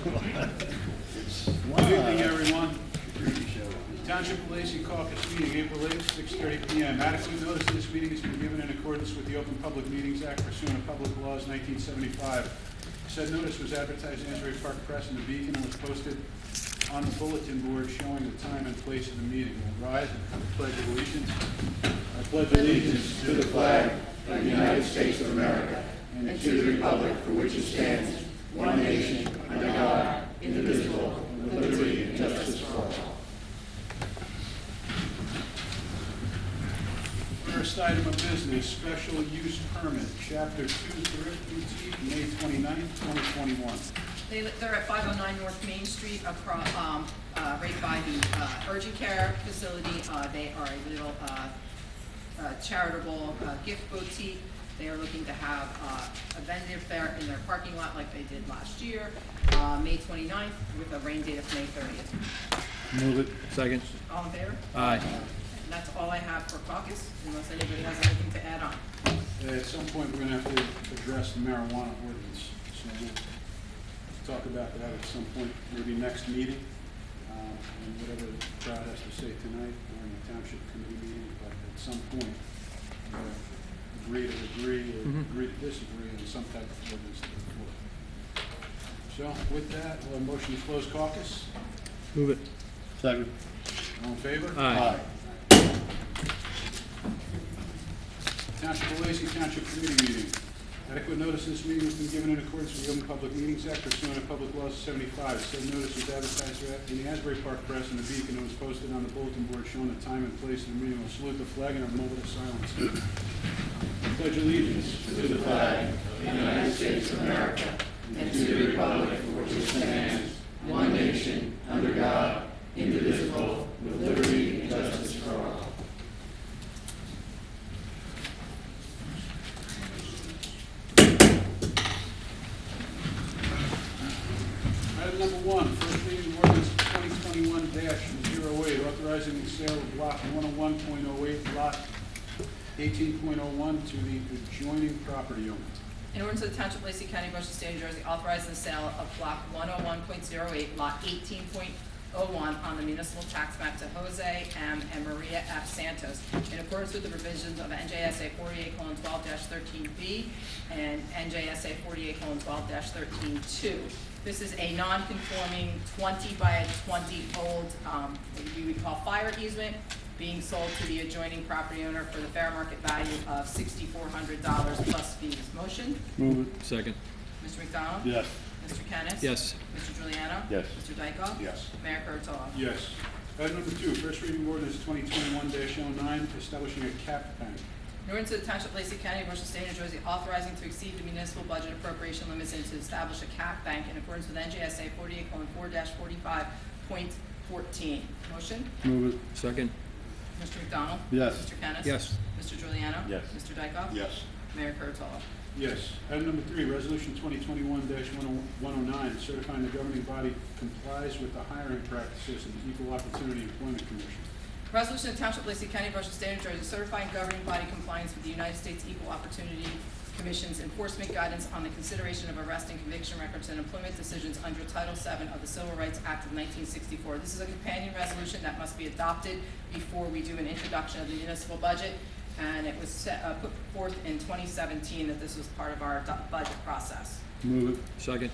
Good evening, everyone. Township of Lacey Caucus meeting, April 8th, 6:30 p.m. Adequate notice of this meeting has been given in accordance with the Open Public Meetings Act pursuant to public laws 1975. Said notice was advertised in Asbury Park Press and the Beacon and was posted on the bulletin board showing the time and place of the meeting. We'll rise and pledge allegiance. I pledge allegiance to the flag of the United States of America and to the republic for which it stands, one nation, under God, indivisible, with liberty and justice for all. First item of business, special use permit, Chapter 2, Thrift Boutique, May 29th, 2021. They're at 509 North Main Street, across, right by the urgent care facility. They are a little charitable gift boutique. They are looking to have a vendor fair in their parking lot like they did last year, May 29th, with a rain date of May 30th. Move it. Second. All in favor? Aye. And that's all I have for caucus, unless anybody has anything to add on. At some point, we're going to have to address the marijuana ordinance, so we'll talk about that at some point, maybe next meeting, and whatever the crowd has to say tonight during the township committee meeting, but at some point, agree to agree or agree to disagree on some type of ordinance to the floor. So with that, we'll have a motion to close caucus. Move it. Second. All in favor? Aye. Township of Lacey Township Committee meeting. Adequate notice of this meeting has been given in accordance with the Open Public Meetings Act pursuant to Public Laws 75. Said notice was advertised in the Asbury Park Press and the Beacon and was posted on the bulletin board showing the time and place of the meeting. We'll salute the flag and our moment of silence. I pledge allegiance To the flag of the United States of America and to the republic for which it stands, one nation, under God, indivisible, with liberty and justice for all. Item number one, first reading ordinance 2021-08, authorizing the sale of block 101.08, lot 18.01 to the adjoining property owner. In order to the Township of Lacey County, Ocean State, New Jersey, authorizing the sale of block 101.08, lot 18.01 on the municipal tax map to Jose M. and Maria F. Santos, in accordance with the provisions of NJSA 48:12-13B and NJSA 48:12-13-2. This is a non-conforming 20 by 20 old, what we would call fire easement, being sold to the adjoining property owner for the fair market value of $6,400 plus fees. Motion? Move it. Second. Mr. McDonald? Yes. Mr. Kennis? Yes. Mr. Juliano? Yes. Mr. Dykoff? Yes. Mayor Kurtolo? Yes. Item number two, first reading ordinance 2021-09, establishing a cap bank. In order to the Township of Lacey County, Ocean State, New Jersey, authorizing to exceed the municipal budget appropriation limits and to establish a cap bank in accordance with NJSA 48:4-45.14. Motion? Move it. Second. Mr. McDonald? Yes. Mr. Kennis? Yes. Mr. Juliano? Yes. Mr. Dykoff? Yes. Mayor Kurtolo? Yes. Item number three, resolution 2021-109, certifying the governing body complies with the hiring practices of the Equal Opportunity Employment Commission. Resolution of Township of Lacey County, Ocean State, New Jersey, certifying governing body compliance with the United States Equal Opportunity Commission's enforcement guidance on the consideration of arrest and conviction records and employment decisions under Title VII of the Civil Rights Act of 1964. This is a companion resolution that must be adopted before we do an introduction of the municipal budget, and it was put forth in 2017 that this was part of our budget process. Move it. Second.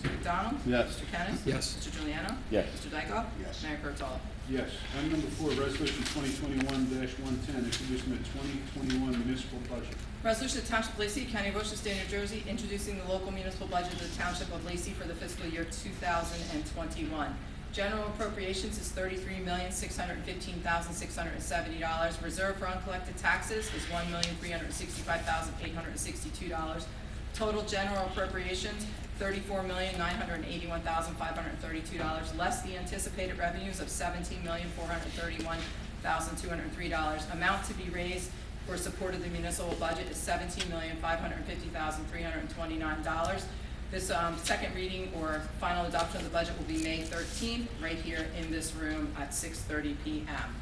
Mr. McDonald? Yes. Mr. Kennis? Yes. Mr. Juliano? Yes. Mr. Dykoff? Yes. Mayor Kurtolo? Yes. Item number four, resolution 2021-110, introducing the 2021 municipal budget. Resolution of Township of Lacey, County of Ocean State, New Jersey, introducing the local municipal budget of the Township of Lacey for the fiscal year 2021. General appropriations is $33,615,670. Reserve for uncollected taxes is $1,365,862. Total general appropriations, $34,981,532, less the anticipated revenues of $17,431,203. Amount to be raised for support of the municipal budget is $17,550,329. This second reading or final adoption of the budget will be May 13th, right here in this room at 6:30 p.m.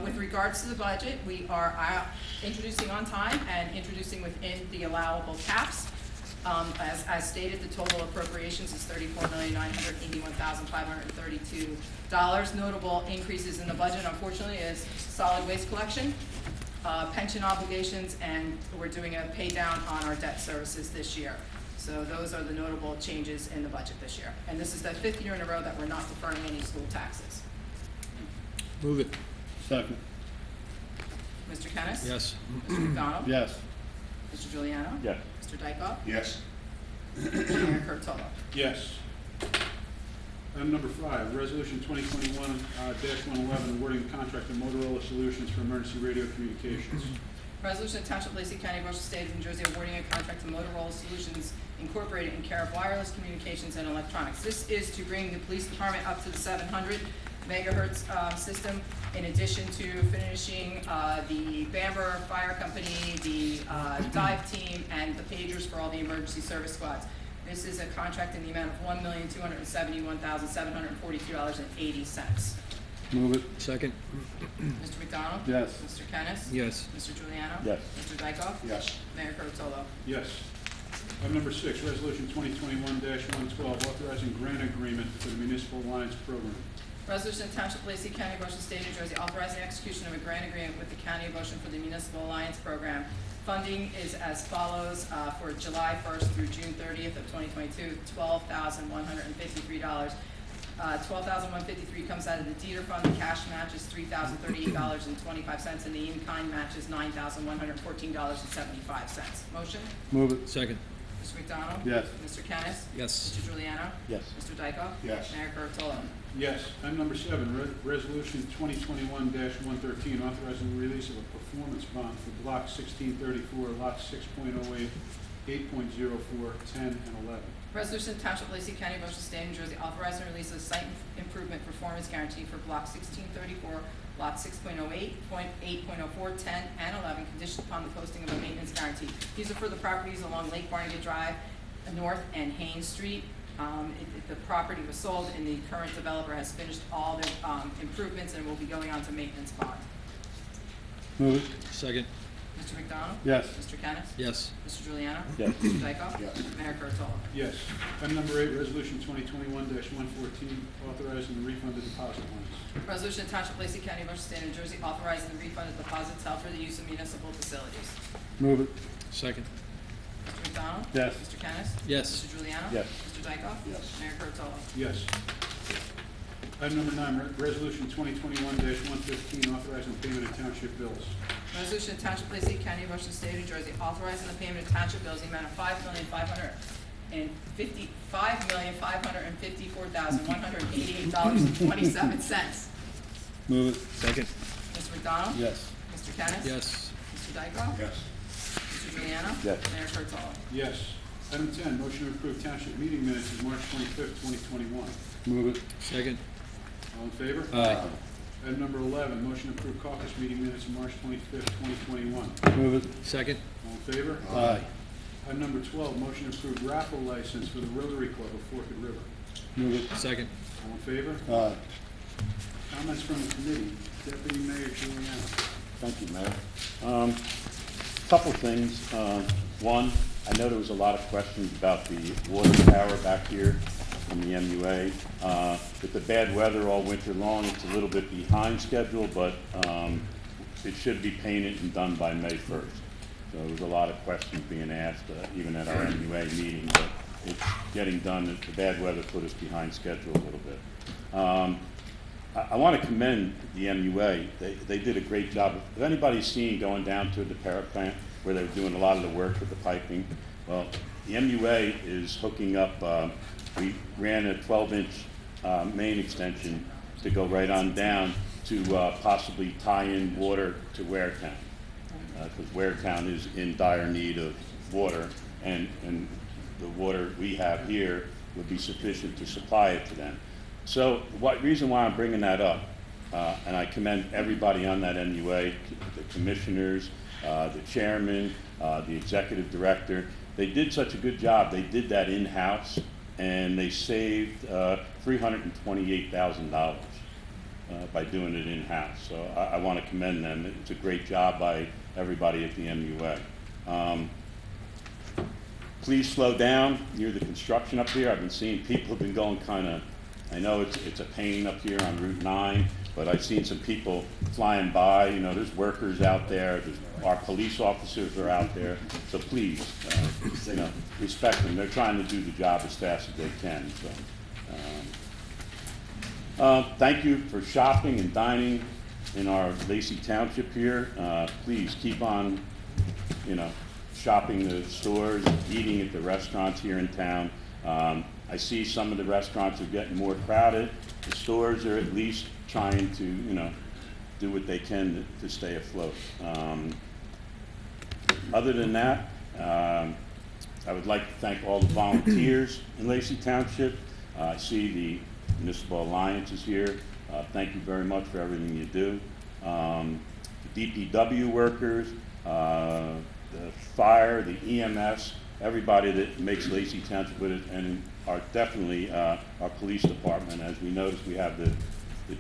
With regards to the budget, we are introducing on time and introducing within the allowable caps. As stated, the total appropriations is $34,981,532. Notable increases in the budget, unfortunately, is solid waste collection, pension obligations, and we're doing a pay down on our debt services this year. So those are the notable changes in the budget this year. And this is the 5th year in a row that we're not deferring any school taxes. Move it. Second. Mr. Kennis? Yes. Mr. McDonald? Yes. Mr. Juliano? Yes. Mr. Dykoff? Yes. Mayor Kurtolo? Yes. Item number 5, Resolution 2021-111, awarding contract to Motorola Solutions for emergency radio communications. Resolution of Township of Lacey County, Ocean State of New Jersey, awarding a contract to Motorola Solutions Incorporated in care of wireless communications and electronics. This is to bring the police department up to the 700 megahertz system, in addition to finishing the Bamber Fire Company, the dive team, and the pagers for all the emergency service squads. This is a contract in the amount of $1,271,742.80. Move it. Second. Mr. McDonald? Yes. Mr. Kennis? Yes. Mr. Juliano? Yes. Mr. Dykoff? Yes. Mayor Kurtolo? Yes. Item number 6, Resolution 2021-112, authorizing grant agreement for the Municipal Alliance Program. Resolution of Township of Lacey County, Ocean State, New Jersey, authorizing execution of a grant agreement with the County of Ocean for the Municipal Alliance Program. Funding is as follows, for July 1st through June 30th of 2022, $12,153. $12,153 comes out of the Dieter Fund. The cash match is $3,038.25, and the in-kind match is $9,114.75. Motion? Move it. Second. Mr. McDonald? Yes. Mr. Kennis? Yes. Mr. Juliano? Yes. Mr. Dykoff? Yes. Mayor Kurtolo? Yes. Item number 7, Resolution 2021-113, authorizing the release of a performance bond for Block 1634, Lot 6.08, 8.04, 10, and 11. Resolution to Township of Lacey County, Ocean State, New Jersey, authorizing the release of site improvement performance guarantee for Block 1634, Lot 6.08, 8.04, 10, and 11, conditioned upon the posting of a maintenance guarantee. These are for the properties along Lake Barnegat Drive, North and Haynes Street. The property was sold, and the current developer has finished all the improvements and will be going on to maintenance bond. Move it. Second. Mr. McDonald? Yes. Mr. Kennis? Yes. Mr. Juliano? Yes. Mr. Dykoff? Yes. Mayor Kurtolo? Yes. Item number 8, Resolution 2021-114, authorizing the refund of deposit monies. Resolution to Township of Lacey County, Ocean State, New Jersey, authorizing the refund of deposits held for the use of municipal facilities. Move it. Second. Mr. McDonald? Yes. Mr. Kennis? Yes. Mr. Juliano? Yes. Mr. Dykoff? Yes. Mayor Kurtolo? Yes. Item number 9, Resolution 2021-115, authorizing payment of township bills. Resolution to Township of Lacey County, Ocean State, New Jersey, authorizing the payment of township bills in the amount of $5,554,188.27. Move it. Second. Mr. McDonald? Yes. Mr. Kennis? Yes. Mr. Dykoff? Yes. Mr. Juliano? Yes. Mayor Kurtolo? Yes. Item 10, motion to approve township meeting minutes of March 25th, 2021. Move it. Second. All in favor? Aye. Item number 11, motion to approve caucus meeting minutes of March 25th, 2021. Move it. Second. All in favor? Aye. Item number 12, motion to approve raffle license for the Rotary Club of Forked River. Move it. Second. All in favor? Aye. Comments from the committee. Deputy Mayor Juliano. Thank you, Mayor. Couple things. One, I know there was a lot of questions about the water tower back here in the MUA. With the bad weather all winter long, it's a little bit behind schedule, but it should be painted and done by May 1st. So there was a lot of questions being asked, even at our MUA meeting, but it's getting done. The bad weather put us behind schedule a little bit. I want to commend the MUA. They did a great job. If anybody's seen going down to the Para plant where they're doing a lot of the work with the piping, well, the MUA is hooking up. We ran a 12-inch main extension to go right on down to possibly tie in water to Waretown, because Waretown is in dire need of water, and the water we have here would be sufficient to supply it to them. So reason why I'm bringing that up, and I commend everybody on that MUA, the commissioners, the chairman, the executive director. They did such a good job. They did that in-house, and they saved $328,000 by doing it in-house. So I want to commend them. It's a great job by everybody at the MUA. please slow down near the construction up here. I've been seeing people have been going kind of, I know it's a pain up here on Route 9, but I've seen some people flying by. You know, there's workers out there, our police officers are out there, so please, you know, respect them. They're trying to do the job as fast as they can, so. Thank you for shopping and dining in our Lacey Township here. Please keep on, you know, shopping the stores, eating at the restaurants here in town. I see some of the restaurants are getting more crowded. The stores are at least trying to, you know, do what they can to stay afloat. Other than that, I would like to thank all the volunteers in Lacey Township. I see the Municipal Alliance is here. Thank you very much for everything you do. The DPW workers, the fire, the EMS, everybody that makes Lacey Township with it, and are definitely our police department. As we noticed, we have the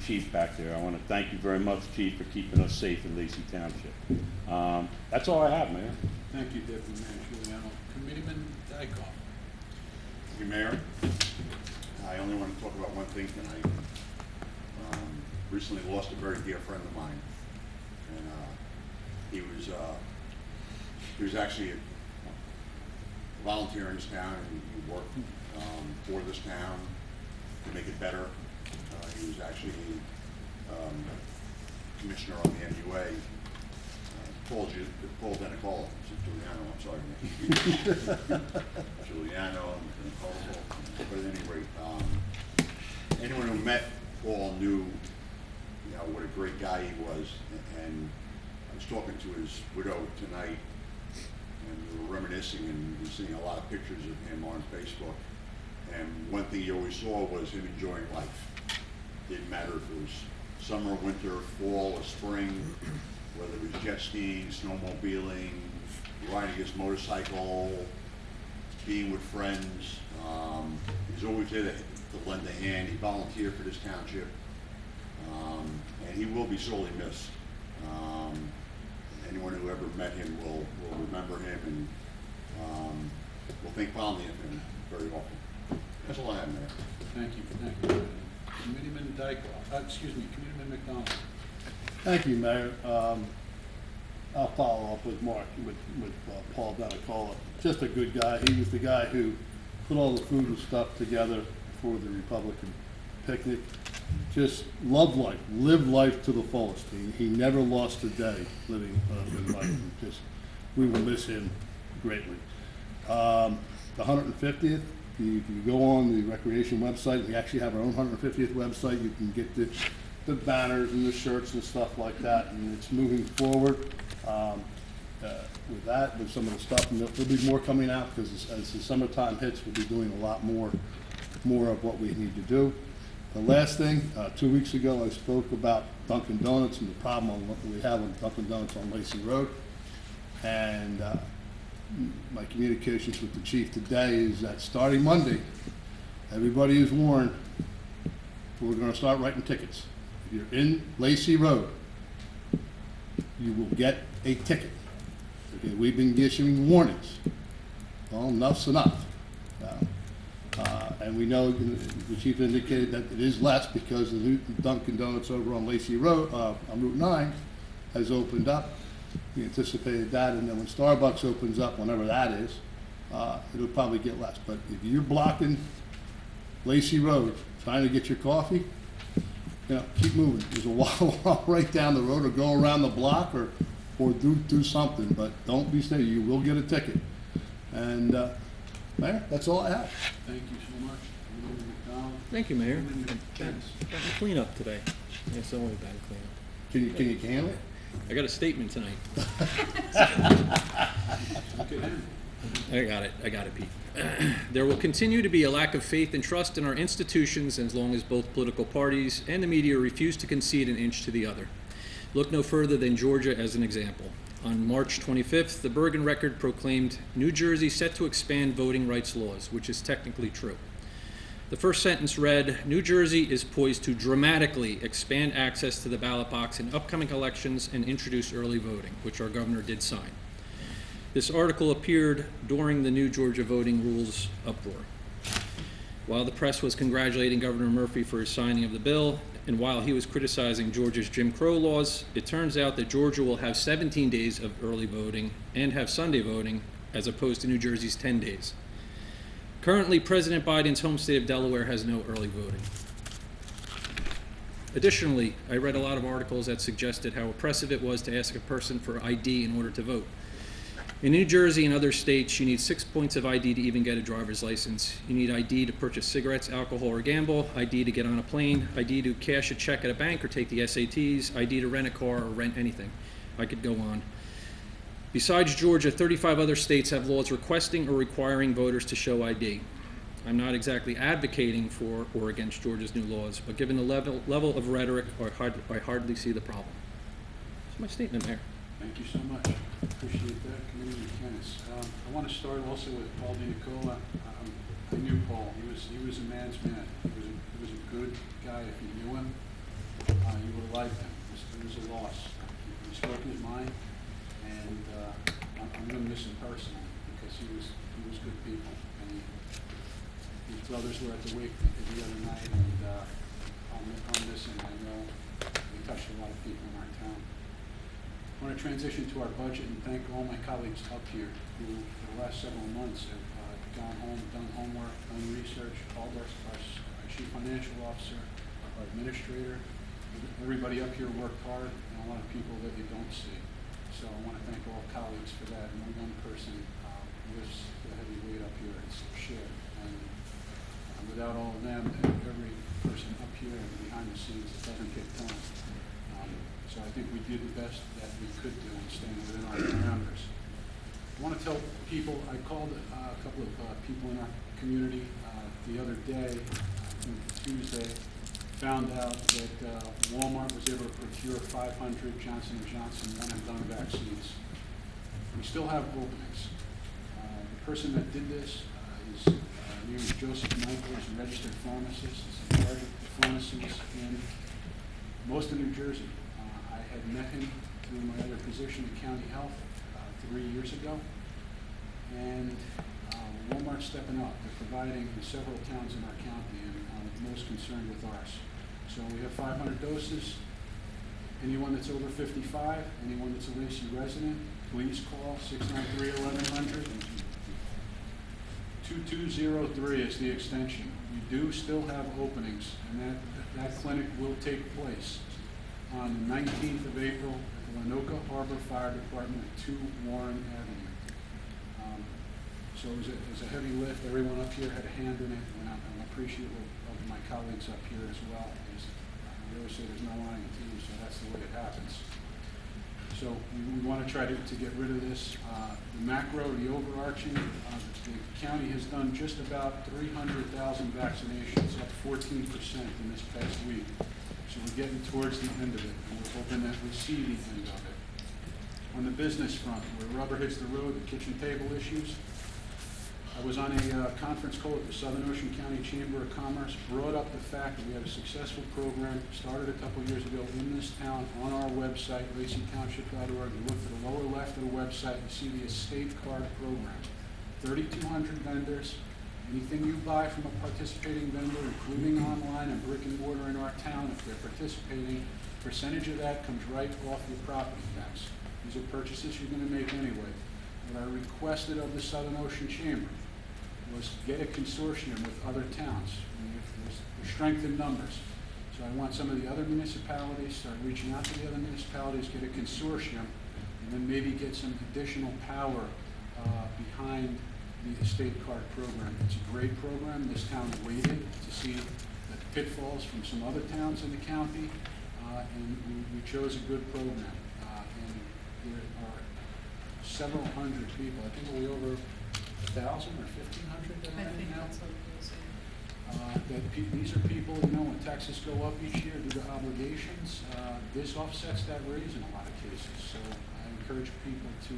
chief back there. I want to thank you very much, Chief, for keeping us safe in Lacey Township. That's all I have, Mayor. Thank you, Deputy Mayor Giuliano. Committeeman Dykoff. Thank you, Mayor. I only want to talk about one thing tonight. Recently lost a very dear friend of mine, and he was actually a volunteer in this town, and he worked for this town to make it better. He was actually commissioner on the MUA. Paul Denicola, Giuliano, I'm sorry, Giuliano and Denicola. But at any rate, anyone who met Paul knew, you know, what a great guy he was. And I was talking to his widow tonight, and we were reminiscing, and we were seeing a lot of pictures of him on Facebook. And one thing you always saw was him enjoying life. Didn't matter if it was summer, winter, fall, or spring, whether it was jet skiing, snowmobiling, riding his motorcycle, being with friends. He's always there to lend a hand. He volunteered for this township, and he will be sorely missed. Anyone who ever met him will remember him, and will think fondly of him very often. That's all I have, Mayor. Thank you. Committeeman Dykoff, Committeeman McDonald. Thank you, Mayor. I'll follow up with Mark, with Paul Denicola. Just a good guy. He was the guy who put all the food and stuff together for the Republican picnic. Just loved life, lived life to the fullest. He never lost a day living life. Just, we will miss him greatly. The 150th, you go on the recreation website. We actually have our own 150th website. You can get the banners and the shirts and stuff like that, and it's moving forward with that, with some of the stuff, and there'll be more coming out, because as the summertime hits, we'll be doing a lot more of what we need to do. The last thing, 2 weeks ago, I spoke about Dunkin' Donuts and the problem we have with Dunkin' Donuts on Lacey Road, and my communications with the chief today is that starting Monday, everybody is warned, we're going to start writing tickets. If you're in Lacey Road, you will get a ticket. Okay, we've been issuing warnings. Well, enough's enough. And we know the chief indicated that it is less because the new Dunkin' Donuts over on Lacey Road, on Route 9, has opened up. We anticipated that, and then when Starbucks opens up, whenever that is, it'll probably get less. But if you're blocking Lacey Road trying to get your coffee, you know, keep moving. There's a wall right down the road, or go around the block, or do something. But don't be staying. You will get a ticket. And Mayor, that's all I have. Thank you so much. Committeeman McDonald. Thank you, Mayor. Committeeman Kennis. Got the cleanup today. It's only bad cleanup. Can you handle it? I got a statement tonight. Okay, then. I got it, Pete. There will continue to be a lack of faith and trust in our institutions as long as both political parties and the media refuse to concede an inch to the other. Look no further than Georgia as an example. On March 25th, the Bergen Record proclaimed New Jersey set to expand voting rights laws, which is technically true. The first sentence read, New Jersey is poised to dramatically expand access to the ballot box in upcoming elections and introduce early voting, which our governor did sign. This article appeared during the new Georgia voting rules uproar. While the press was congratulating Governor Murphy for his signing of the bill, and while he was criticizing Georgia's Jim Crow laws, it turns out that Georgia will have 17 days of early voting and have Sunday voting, as opposed to New Jersey's 10 days. Currently, President Biden's home state of Delaware has no early voting. Additionally, I read a lot of articles that suggested how oppressive it was to ask a person for ID in order to vote. In New Jersey and other states, you need 6 points of ID to even get a driver's license. You need ID to purchase cigarettes, alcohol, or gamble, ID to get on a plane, ID to cash a check at a bank or take the SATs, ID to rent a car or rent anything. I could go on. Besides Georgia, 35 other states have laws requesting or requiring voters to show ID. I'm not exactly advocating for or against Georgia's new laws, but given the level of rhetoric, I hardly see the problem. That's my statement, Mayor. Thank you so much. Appreciate that, Commissioner Kennis. I want to start also with Paul DiNicola. I knew Paul. He was a man's man. He was a good guy. If you knew him, you would have liked him. It was a loss. He spoke his mind, and I'm going to miss him personally because he was good people. And his brothers were at the wake the other night, and I'm missing. I know he touched a lot of people in our town. I want to transition to our budget and thank all my colleagues up here who, for the last several months, have gone home, done homework, done research, called our chief financial officer, our administrator. Everybody up here worked hard, and a lot of people that you don't see. So I want to thank all colleagues for that. And when one person lifts the heavy weight up here, it's shared. And without all of them, every person up here and behind the scenes, it doesn't get done. So I think we did the best that we could do and staying within our parameters. I want to tell people, I called a couple of people in our community the other day, I think Tuesday, found out that Walmart was able to procure 500 Johnson & Johnson one-and-done vaccines. We still have openings. The person that did this, his name is Joseph Michael, he's a registered pharmacist, he's in charge of the pharmacies in most of New Jersey. I had met him through my other position in County Health 3 years ago, and Walmart's stepping up. They're providing in several towns in our county, and I'm most concerned with ours. So we have 500 doses. Anyone that's over 55, anyone that's a Lacey resident, please call 693-1100. 2203 is the extension. We do still have openings, and that clinic will take place on the 19th of April at the Lenoka Harbor Fire Department at 2 Warren Avenue. So it was a heavy lift. Everyone up here had a hand in it, and I'm appreciative of my colleagues up here as well. I always say there's no lying team, so that's the way it happens. So we want to try to get rid of this. The macro, the overarching, the county has done just about 300,000 vaccinations, up 14% in this past week. So we're getting towards the end of it, and we're hoping that we see the end of it. On the business front, where rubber hits the road, the kitchen table issues. I was on a conference call with the Southern Ocean County Chamber of Commerce, brought up the fact that we had a successful program, started a couple years ago in this town on our website, laceytownship.org. You look to the lower left of the website, you see the estate card program. 3,200 vendors. Anything you buy from a participating vendor, including online and brick and mortar in our town, if they're participating, percentage of that comes right off your property tax. These are purchases you're going to make anyway. What I requested of the Southern Ocean Chamber was get a consortium with other towns. There's strength in numbers. So I want some of the other municipalities, start reaching out to the other municipalities, get a consortium, and then maybe get some additional power behind the estate card program. It's a great program. This town waited to see the pitfalls from some other towns in the county, and we chose a good program. And there are several hundred people. I think we're over 1,000 or 1,500 that are in now. These are people, you know, when taxes go up each year due to obligations, this offsets that raise in a lot of cases. So I encourage people to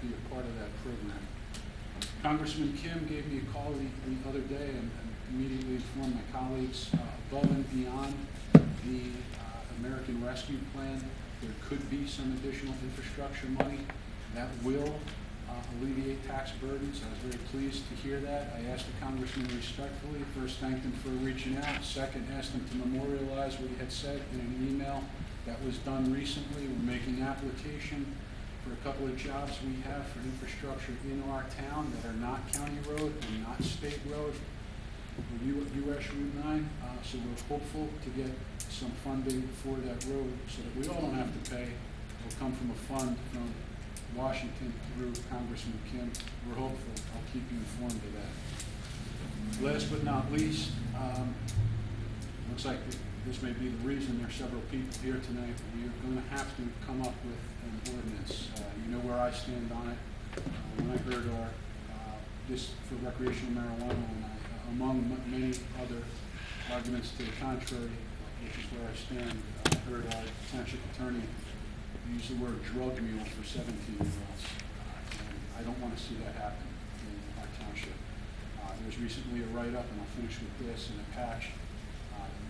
be a part of that program. Congressman Kim gave me a call the other day and immediately informed my colleagues above and beyond the American Rescue Plan, there could be some additional infrastructure money that will alleviate tax burdens. I was very pleased to hear that. I asked the congressman respectfully, first thanked him for reaching out, second asked him to memorialize what he had said in an email that was done recently. We're making application for a couple of jobs we have for infrastructure in our town that are not county road and not state road, US Route 9. So we're hopeful to get some funding for that road so that we all don't have to pay. It'll come from a fund from Washington through Congressman Kim. We're hopeful. I'll keep you informed of that. Last but not least, looks like this may be the reason there's several people here tonight. We are going to have to come up with an ordinance. You know where I stand on it. When I heard this for recreational marijuana, and among many other arguments to the contrary, which is where I stand, I heard our township attorney use the word drug mule for 17-year-olds. And I don't want to see that happen in our township. There was recently a write-up, and I'll finish with this, in a patch.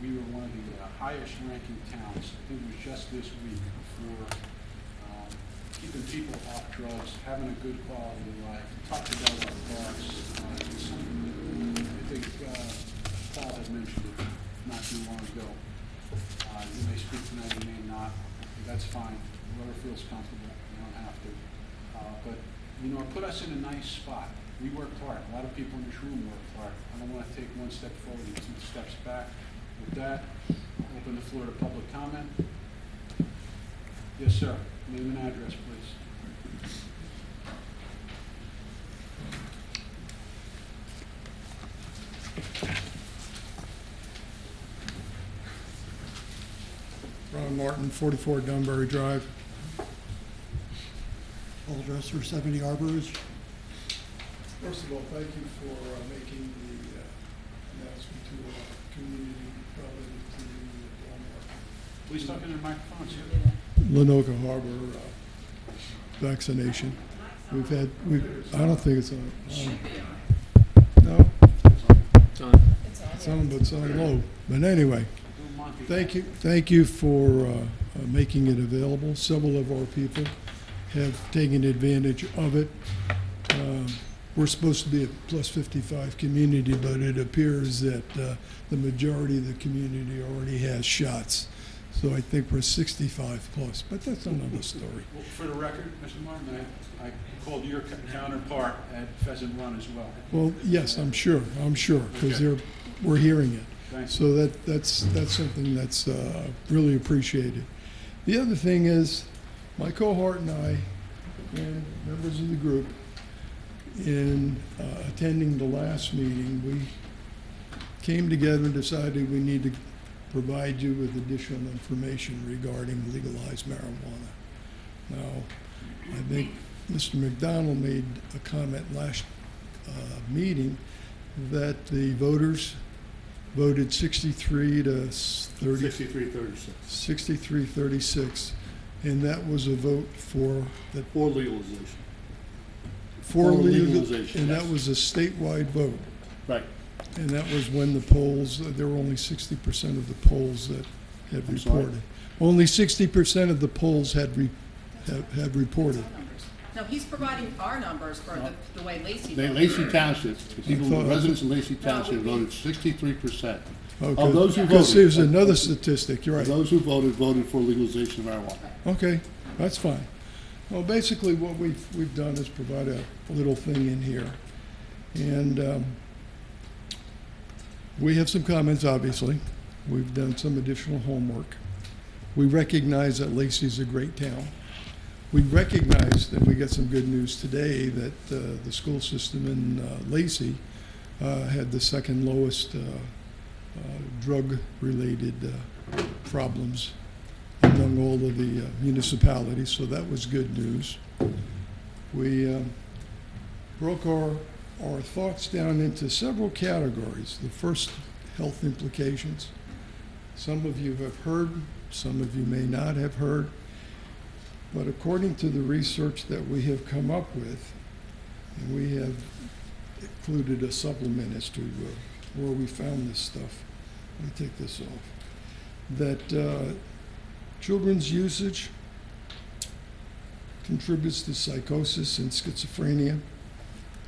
We were one of the highest ranking towns, I think it was just this week, for keeping people off drugs, having a good quality of life. We talked about our parks. It's something that I think Paul had mentioned it not too long ago. You may speak tonight, you may not. That's fine. Whoever feels comfortable, you don't have to. But, you know, it put us in a nice spot. We worked hard. A lot of people in this room worked hard. I don't want to take one step forward and 2 steps back. With that, I'll open the floor to public comment. Yes, sir. Name and address, please. Ron Martin, 44 Dunbury Drive. Paul Dresser, 70 Arborage. First of all, thank you for making the announcement to our community relative to the Walmart. Please talk into the microphone, sir. Lenoka Harbor vaccination. I don't think it's on. No, It's on. it's on low. But anyway, thank you for making it available. Several of our people have taken advantage of it. We're supposed to be a plus 55 community, but it appears that the majority of the community already has shots. So I think we're 65 plus, but that's another story. Well, for the record, Mr. Martin, I called your counterpart at Pheasant Run as well. Well, yes, I'm sure, because Okay. we're hearing it. Thanks. So that's something that's really appreciated. The other thing is, my cohort and I, and members of the group, in attending the last meeting, we came together and decided we need to provide you with additional information regarding legalized marijuana. Now, I think Mr. McDonald made a comment last meeting that the voters voted 63 to 30. 63-36. 63-36, and that was a vote for the For legalization. for For legal, legalization, and yes. that was a statewide vote. Right. And that was when the polls, there were only 60% of the polls that had I'm sorry? reported. Only 60% of the polls had reported. No, he's providing our numbers for the way Lacey. They, voted. Lacey Township, the people, thought- residents in Lacey Township we- voted 63%. Okay. Of those who Because there's voted, another statistic, you're of right. those who voted for legalization of marijuana. Okay, that's fine. Well, basically what we've done is provide a little thing in here. And we have some comments, obviously. We've done some additional homework. We recognize that Lacey's a great town. We recognize that we got some good news today that the school system in Lacey had the second lowest drug-related problems among all of the municipalities, so that was good news. We broke our thoughts down into several categories. The first, health implications. Some of you have heard, some of you may not have heard, but according to the research that we have come up with, and we have included a supplement as to where we found this stuff. Let me take this off. That children's usage contributes to psychosis and schizophrenia,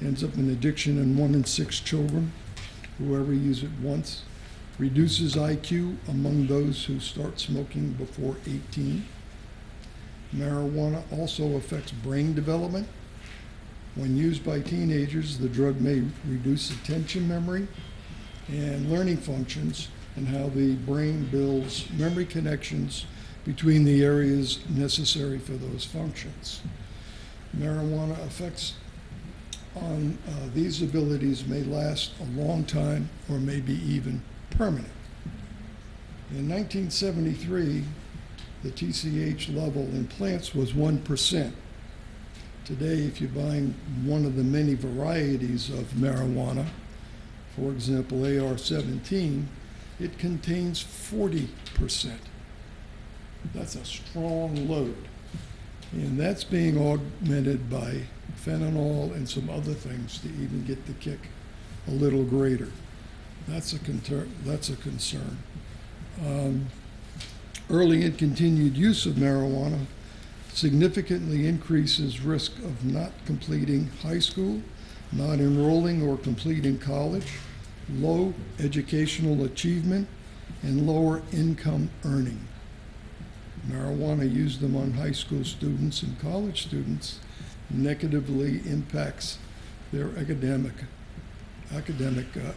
ends up in addiction in 1 in 6 children who ever use it once, reduces IQ among those who start smoking before 18. Marijuana also affects brain development. When used by teenagers, the drug may reduce attention, memory, and learning functions, and how the brain builds memory connections between the areas necessary for those functions. Marijuana effects on these abilities may last a long time or may be even permanent. In 1973, the TCH level in plants was 1%. Today, if you're buying one of the many varieties of marijuana, for example, AR-17, it contains 40%. That's a strong load. And that's being augmented by fentanyl and some other things to even get the kick a little greater. That's a concern. Early and continued use of marijuana significantly increases risk of not completing high school, not enrolling or completing college, low educational achievement, and lower income earning. Marijuana used among high school students and college students negatively impacts their academic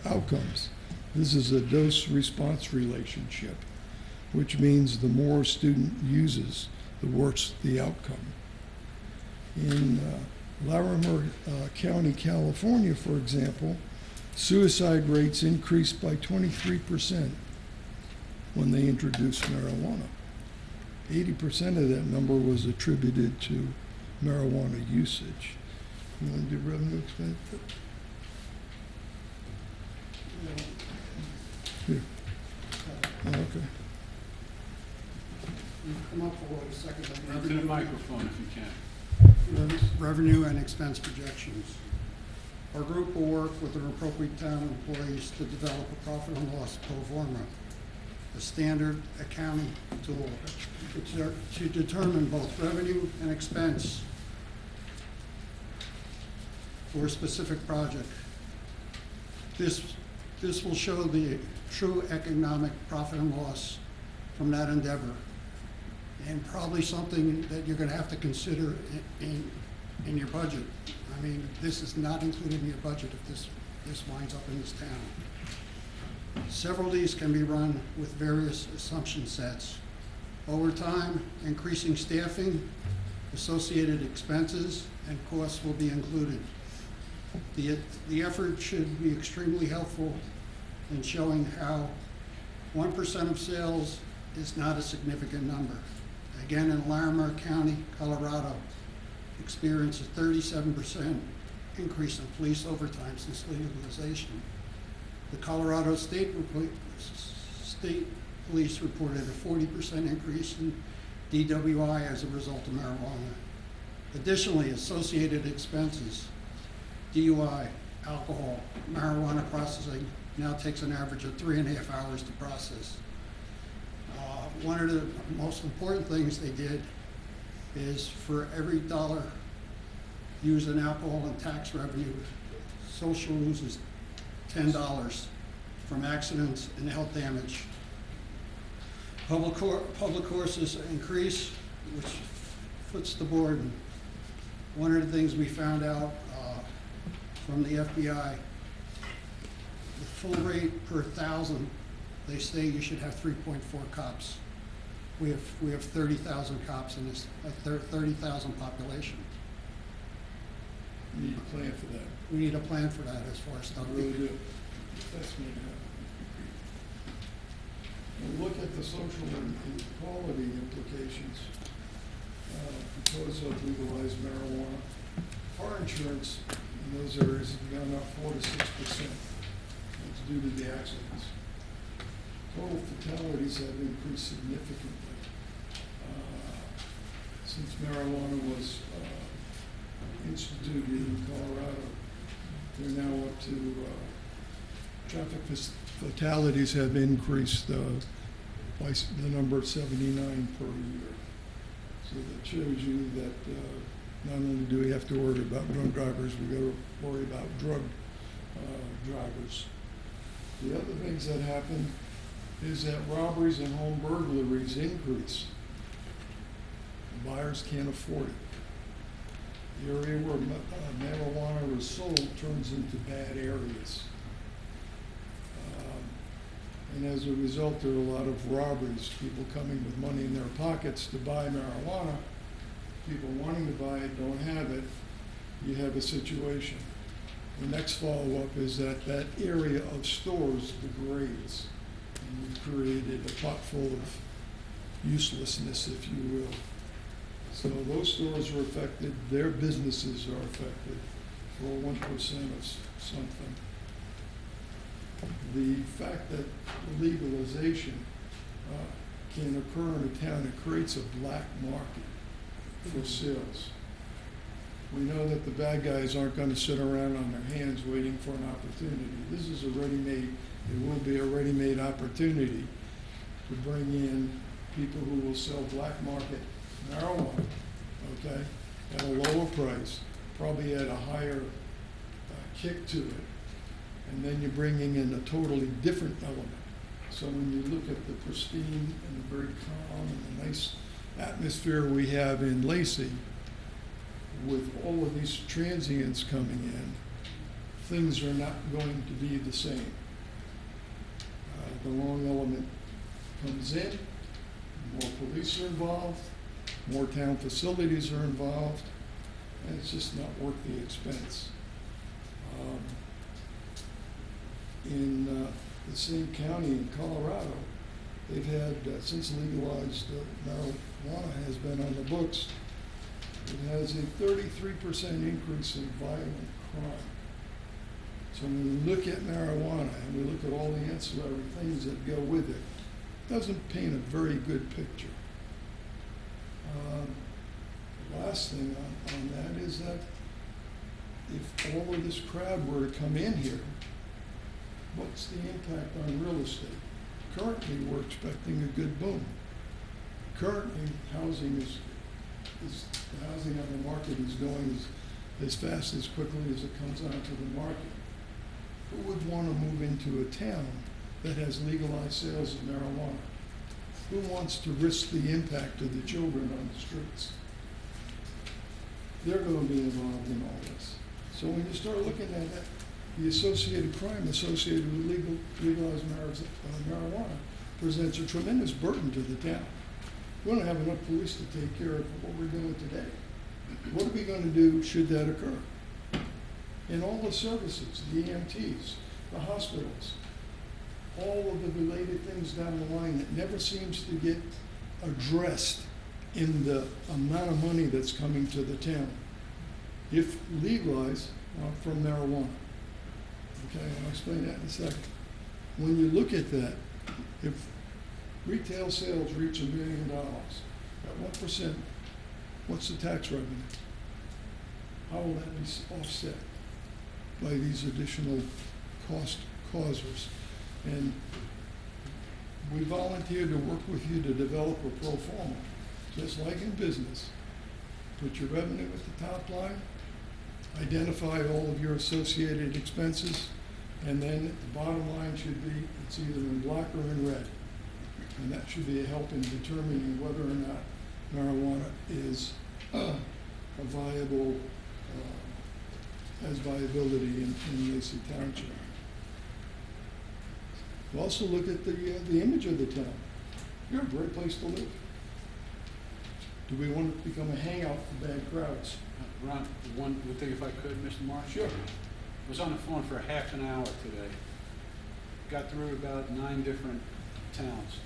outcomes. This is a dose-response relationship, which means the more a student uses, the worse the outcome. In Larimer County, California, for example, suicide rates increased by 23% when they introduced marijuana. 80% of that number was attributed to marijuana usage. You want to do revenue expense? Here. Oh, okay. Come up for a second. Into the microphone if you can. Revenue and expense projections. Our group will work with the appropriate town employees to develop a profit and loss pro forma, a standard accounting tool to determine both revenue and expense for a specific project. This will show the true economic profit and loss from that endeavor, and probably something that you're going to have to consider in your budget. I mean, this is not included in your budget if this winds up in this town. Several of these can be run with various assumption sets. Over time, increasing staffing, associated expenses, and costs will be included. The effort should be extremely helpful in showing how 1% of sales is not a significant number. Again, in Larimer County, Colorado, experienced a 37% increase in police overtime since legalization. The Colorado State Police reported a 40% increase in DWI as a result of marijuana. Additionally, associated expenses, DUI, alcohol, marijuana processing now takes an average of 3.5 hours to process. One of the most important things they did is for every dollar used in alcohol and tax revenue, social loses $10 from accidents and health damage. Public courses increase, which foots the board. One of the things we found out from the FBI, the full rate per 1,000, they say you should have 3.4 cops. We have 30,000 cops in this 30,000 population. You need a plan for that. We need a plan for that as far as stuff. We really do. That's me now. And look at the social and equality implications because of legalized marijuana. Car insurance in those areas have gone up 4 to 6%. That's due to the accidents. Total fatalities have increased significantly. Since marijuana was instituted in Colorado, they're now up to traffic fatalities have increased by the number of 79 per year. So that shows you that not only do we have to worry about drunk drivers, we got to worry about drug drivers. The other things that happen is that robberies and home burglaries increase. Buyers can't afford it. The area where marijuana is sold turns into bad areas. And as a result, there are a lot of robberies, people coming with money in their pockets to buy marijuana, people wanting to buy it, don't have it, you have a situation. The next follow-up is that that area of stores degrades, and we've created a pot full of uselessness, if you will. So those stores are affected, their businesses are affected for 1% of something. The fact that legalization can occur in a town, it creates a black market for sales. We know that the bad guys aren't going to sit around on their hands waiting for an opportunity. This is a ready-made, it will be a ready-made opportunity to bring in people who will sell black market marijuana, okay, at a lower price, probably at a higher kick to it. And then you're bringing in a totally different element. So when you look at the pristine and the very calm and the nice atmosphere we have in Lacey, with all of these transients coming in, things are not going to be the same. The wrong element comes in, more police are involved, more town facilities are involved, and it's just not worth the expense. In the same county in Colorado, they've had, since legalized marijuana has been on the books, it has a 33% increase in violent crime. So when we look at marijuana and we look at all the ancillary things that go with it, it doesn't paint a very good picture. The last thing on that is that if all of this crowd were to come in here, what's the impact on real estate? Currently, we're expecting a good boom. Currently, housing the housing on the market is going as fast, as quickly as it comes onto the market. Who would want to move into a town that has legalized sales of marijuana? Who wants to risk the impact of the children on the streets? They're going to be involved in all this. So when you start looking at it, the associated crime associated with legalized marijuana presents a tremendous burden to the town. We don't have enough police to take care of what we're doing today. What are we going to do should that occur? In all the services, the EMTs, the hospitals, all of the related things down the line that never seems to get addressed in the amount of money that's coming to the town. If legalized from marijuana. Okay, I'll explain that in a second. When you look at that, if retail sales reach $1 million, at 1%, what's the tax revenue? How will that be offset by these additional cost causers? And we volunteered to work with you to develop a pro forma, just like in business. Put your revenue at the top line, identify all of your associated expenses, and then the bottom line should be, it's either in black or in red. And that should be a help in determining whether or not marijuana is a viable, has viability in Lacey Township. We'll also look at the image of the town. You're a great place to live. Do we want to become a hangout for bad crowds? Ron, one thing if I could, Mr. Marsh? Sure. I was on the phone for half an hour today. Got through about 9 different towns.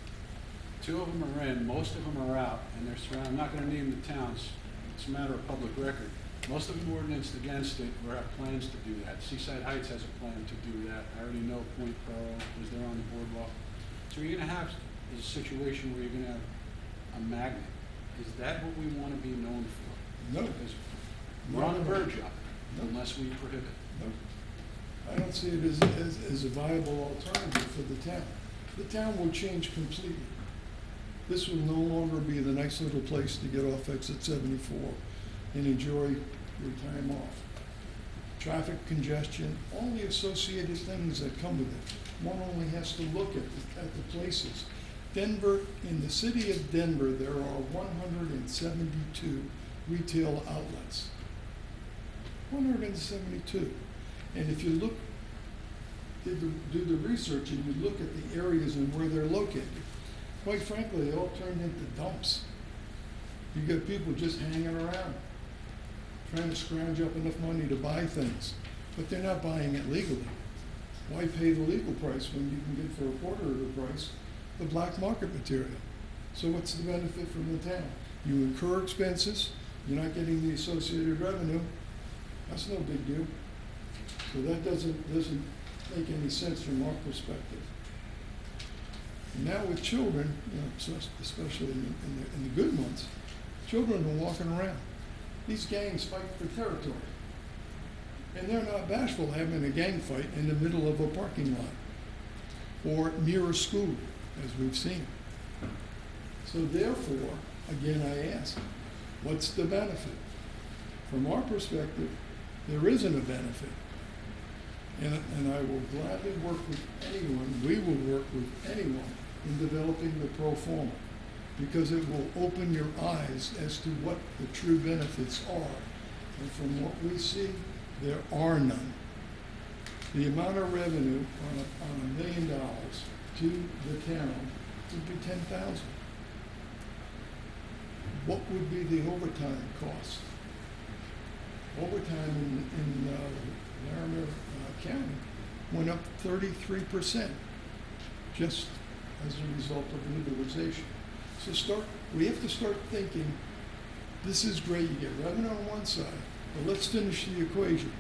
2 of them are in, most of them are out, and they're surrounded. I'm not going to name the towns. It's a matter of public record. Most of them ordinance against it or have plans to do that. Seaside Heights has a plan to do that. I already know Point Pearl was there on the boardwalk. So you're going to have a situation where you're going to have a magnet. Is that what we want to be known for? No. Because we're on the verge of it, unless we prohibit. No. I don't see it as a viable alternative for the town. The town will change completely. This will no longer be the nice little place to get off exit 74 and enjoy your time off. Traffic congestion, all the associated things that come with it. One only has to look at the places. Denver, in the city of Denver, there are 172 retail outlets. 172. And if you look, do the research and you look at the areas and where they're located, quite frankly, they all turned into dumps. You got people just hanging around, trying to scrounge up enough money to buy things, but they're not buying it legally. Why pay the legal price when you can get for a quarter of the price the black market material? So what's the benefit from the town? You incur expenses, you're not getting the associated revenue. That's no big deal. So that doesn't make any sense from our perspective. And now with children, you know, especially in the good months, children are walking around. These gangs fight for territory. And they're not bashful having a gang fight in the middle of a parking lot or near a school, as we've seen. So therefore, again, I ask, what's the benefit? From our perspective, there isn't a benefit. And I will gladly work with anyone, we will work with anyone in developing the pro forma, because it will open your eyes as to what the true benefits are. And from what we see, there are none. The amount of revenue on $1 million to the town would be $10,000. What would be the overtime cost? Overtime in Larimer County went up 33% just as a result of legalization. So we have to start thinking, this is great, you get revenue on one side, but let's finish the equation.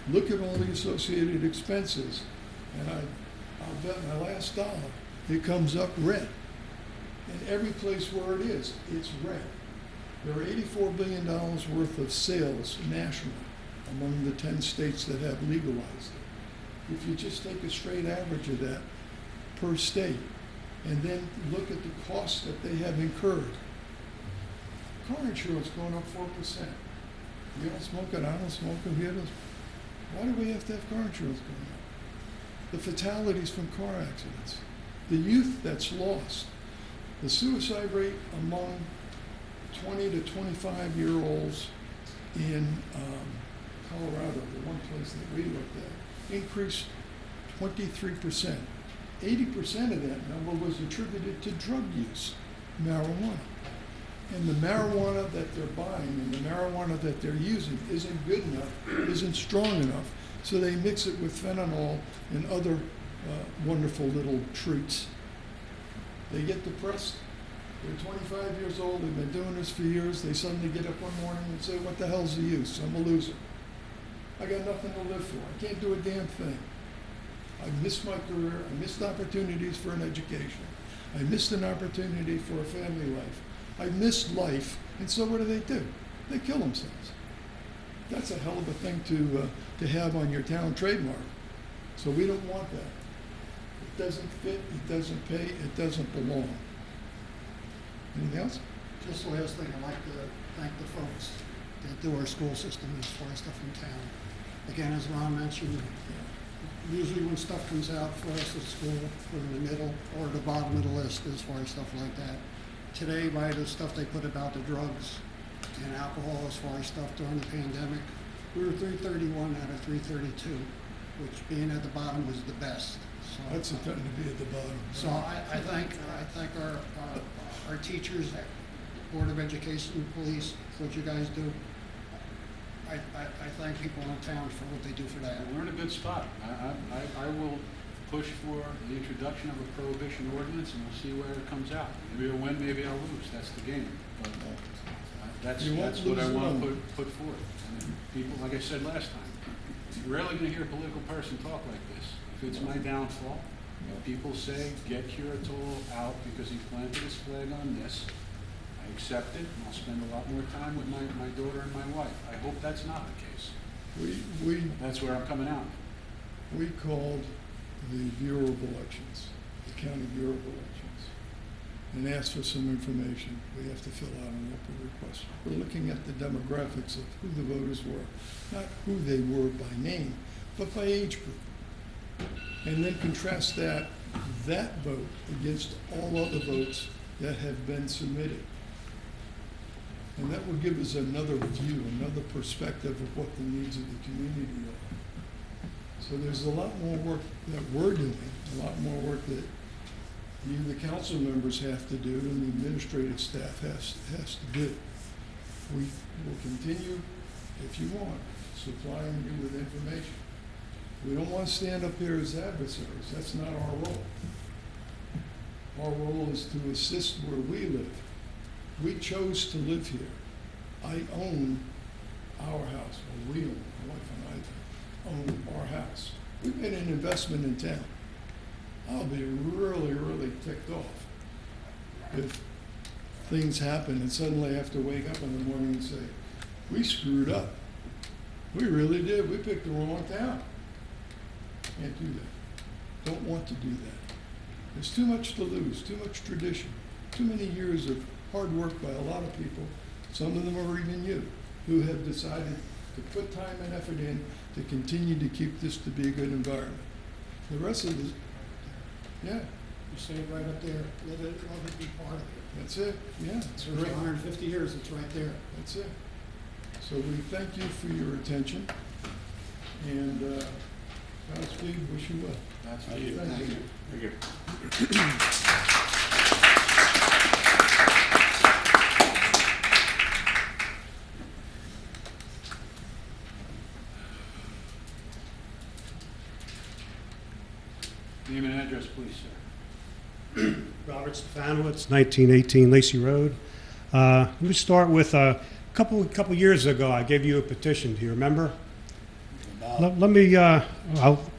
Look at all the associated expenses, and I'll bet my last dollar it comes up red. And every place where it is, it's red. There are $84 billion worth of sales nationally among the 10 states that have legalized it. If you just take a straight average of that per state, and then look at the costs that they have incurred. Car insurance going up 4%. You don't smoke it, I don't smoke it, here does. Why do we have to have car insurance going up? The fatalities from car accidents, the youth that's lost, the suicide rate among 20 to 25-year-olds in Colorado, the one place that we looked at, increased 23%. 80% of that number was attributed to drug use, marijuana. And the marijuana that they're buying and the marijuana that they're using isn't good enough, isn't strong enough, so they mix it with fentanyl and other wonderful little treats. They get depressed. They're 25 years old, they've been doing this for years, they suddenly get up one morning and say, what the hell's the use? I'm a loser. I got nothing to live for. I can't do a damn thing. I missed my career, I missed opportunities for an education. I missed an opportunity for a family life. I missed life, and so what do? They kill themselves. That's a hell of a thing to have on your town trademark. So we don't want that. It doesn't fit, it doesn't pay, it doesn't belong. Anything else? Just the last thing, I'd like to thank the folks that do our school system as far as stuff in town. Again, as Ron mentioned, usually when stuff comes out for us at school, we're in the middle or the bottom of the list as far as stuff like that. Today, by the stuff they put about the drugs and alcohol as far as stuff during the pandemic, we were 331 out of 332, which being at the bottom was the best. So That's a time to be at the bottom. So I thank our teachers, Board of Education, police, what you guys do. I thank people in town for what they do for that. We're in a good spot. I will push for the introduction of a prohibition ordinance, and we'll see where it comes out. Maybe I'll win, maybe I'll lose. That's the game. But that's what I want to put forth. I mean, people, like I said last time, you're rarely going to hear a political person talk like this. If it's my downfall, people say, get Curatolo out because he planted his flag on this. I accept it, and I'll spend a lot more time with my daughter and my wife. I hope that's not the case. That's where I'm coming out. We called the Bureau of Elections, the County Bureau of Elections, and ask for some information. We have to fill out an open request. We're looking at the demographics of who the voters were, not who they were by name, but by age group. And then contrast that vote against all other votes that have been submitted. And that will give us another view, another perspective of what the needs of the community are. So there's a lot more work that we're doing, a lot more work that you, the council members, have to do, and the administrative staff has to do. We will continue, if you want, supplying you with information. We don't want to stand up here as adversaries. That's not our role. Our role is to assist where we live. We chose to live here. I own our house, or we own, my wife and I own our house. We made an investment in town. I'll be really, really ticked off if things happen and suddenly I have to wake up in the morning and say, we screwed up. We really did. We picked the wrong town. Can't do that. Don't want to do that. There's too much to lose, too much tradition, too many years of hard work by a lot of people, some of them are even you, who have decided to put time and effort in to continue to keep this to be a good environment. The rest of this, yeah, You say it right up there, let it be part of it. that's it. Yeah, it's For great. 150 years, it's right there. That's it. So we thank you for your attention, and Godspeed, wish you well. Thank you. Thank you. Thank you. Name and address, please, sir. Robert Stefanowitz, 1918 Lacey Road. Let me start with a couple years ago, I gave you a petition. Do you remember? Let me,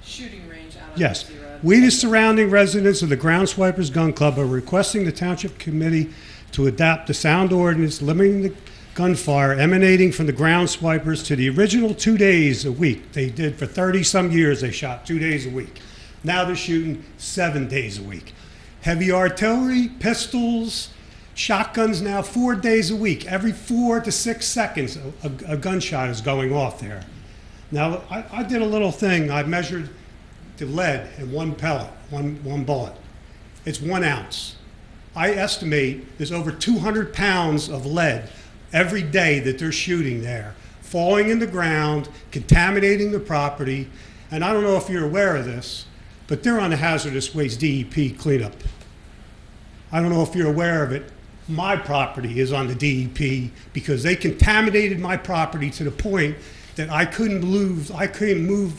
Shooting range out on yes. Lacey Road. We, the surrounding residents of the Groundswipers Gun Club, are requesting the Township Committee to adopt the sound ordinance limiting the gunfire emanating from the Groundswipers to the original 2 days a week. They did for 30-some years, they shot 2 days a week. Now they're shooting 7 days a week. Heavy artillery, pistols, shotguns now 4 days a week. Every 4 to 6 seconds, a gunshot is going off there. Now, I did a little thing. I measured the lead in one pellet, one bullet. It's 1 ounce. I estimate there's over 200 pounds of lead every day that they're shooting there, falling in the ground, contaminating the property. And I don't know if you're aware of this, but they're on the hazardous waste DEP cleanup. I don't know if you're aware of it. My property is on the DEP because they contaminated my property to the point that I couldn't move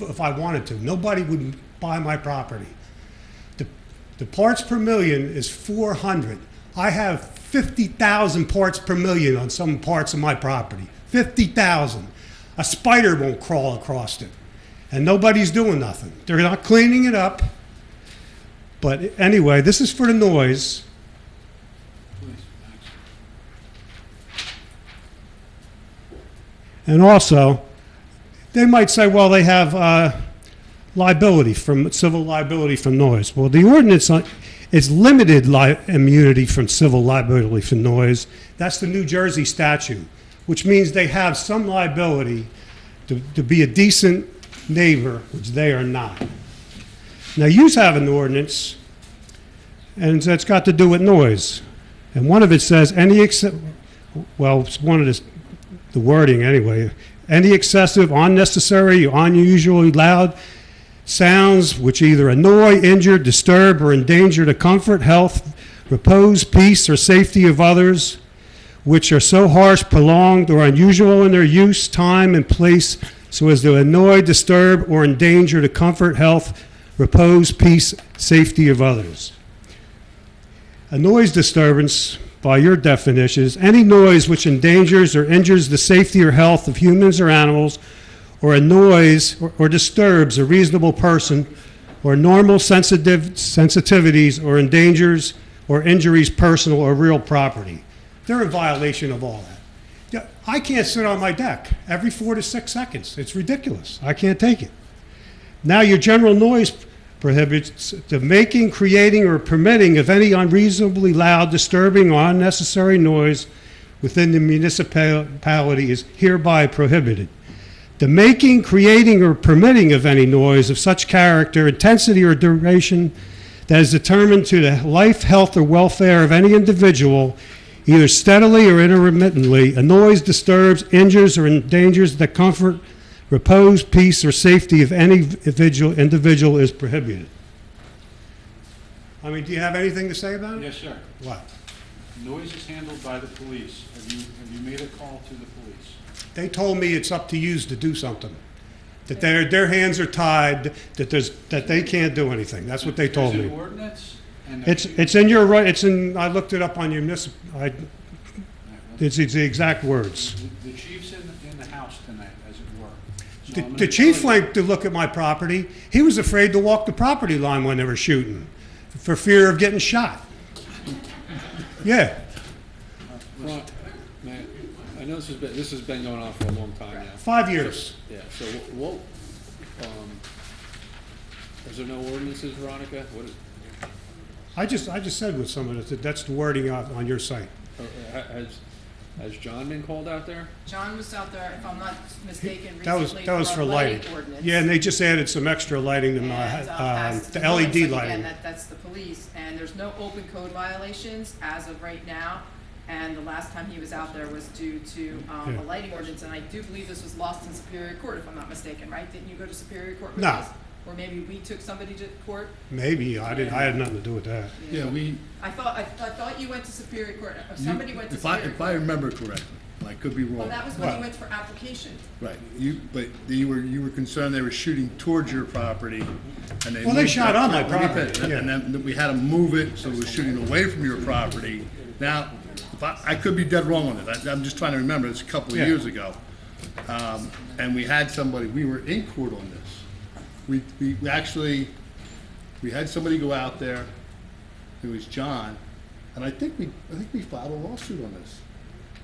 if I wanted to. Nobody would buy my property. The parts per million is 400. I have 50,000 parts per million on some parts of my property. 50,000. A spider won't crawl across it. And nobody's doing nothing. They're not cleaning it up. But anyway, this is for the noise. Please, thanks. And also, they might say, well, they have liability from civil liability from noise. Well, the ordinance is limited immunity from civil liability from noise. That's the New Jersey statute, which means they have some liability to be a decent neighbor, which they are not. Now, you have an ordinance, and it's got to do with noise. And one of it says, well, it's one of the wording anyway, any excessive, unnecessary, or unusually loud sounds which either annoy, injure, disturb, or endanger the comfort, health, repose, peace, or safety of others, which are so harsh, prolonged, or unusual in their use, time, and place, so as to annoy, disturb, or endanger the comfort, health, repose, peace, safety of others. A noise disturbance, by your definition, is any noise which endangers or injures the safety or health of humans or animals, or annoys or disturbs a reasonable person, or normal sensitivities, or endangers or injuries personal or real property. They're in violation of all that. Yeah, I can't sit on my deck every 4 to 6 seconds. It's ridiculous. I can't take it. Now your general noise prohibits the making, creating, or permitting of any unreasonably loud, disturbing, or unnecessary noise within the municipality is hereby prohibited. The making, creating, or permitting of any noise of such character, intensity, or duration that is determined to the life, health, or welfare of any individual, either steadily or intermittently, a noise disturbs, injures, or endangers the comfort, repose, peace, or safety of any individual is prohibited. I mean, do you have anything to say about it? Yes, sir. What? Noise is handled by the police. Have you made a call to the police? They told me it's up to yous to do something. That their hands are tied, that they can't do anything. That's what they told There's me. an ordinance, and It's in your right, I looked it up on your it's the exact words. the chief's in the house tonight, as it were. So I'm The gonna chief tell you- went to look at my property. He was afraid to walk the property line when they were shooting for fear of getting shot. Yeah. Well, man, I know this has been going on for a long time now. 5 years. Yeah, so what, is there no ordinances, Veronica? What is, I just said with some of it, that's the wording on your site. has John been called out there? John was out there, if I'm not mistaken, That was recently for a lighting. ordinance. Yeah, and they just added some extra lighting to And, as the to notice, LED like, lighting. Again, that's the police, and there's no open code violations as of right now. And the last time he was out there was due to Yeah. a lighting ordinance, and I do believe this was lost in Superior Court, if I'm not mistaken, right? Didn't you go to Superior Court with No. this? Or maybe we took somebody to court? Maybe, I had nothing to do with that. Yeah, I thought you went to Superior Court, or somebody went to if I Superior Court. remember correctly, I could be Well, wrong. that was when you What? went for application. Right, but you were concerned they were shooting towards your property, and they. Well, they moved shot it. on my Let me property, finish. yeah. And then we had to move it, so it was shooting away from your property. Now, if I could be dead wrong on it, I'm just trying to remember, it's a couple of Yeah. years ago. And we had somebody, we were in court on this. We had somebody go out there, it was John, and I think we filed a lawsuit on this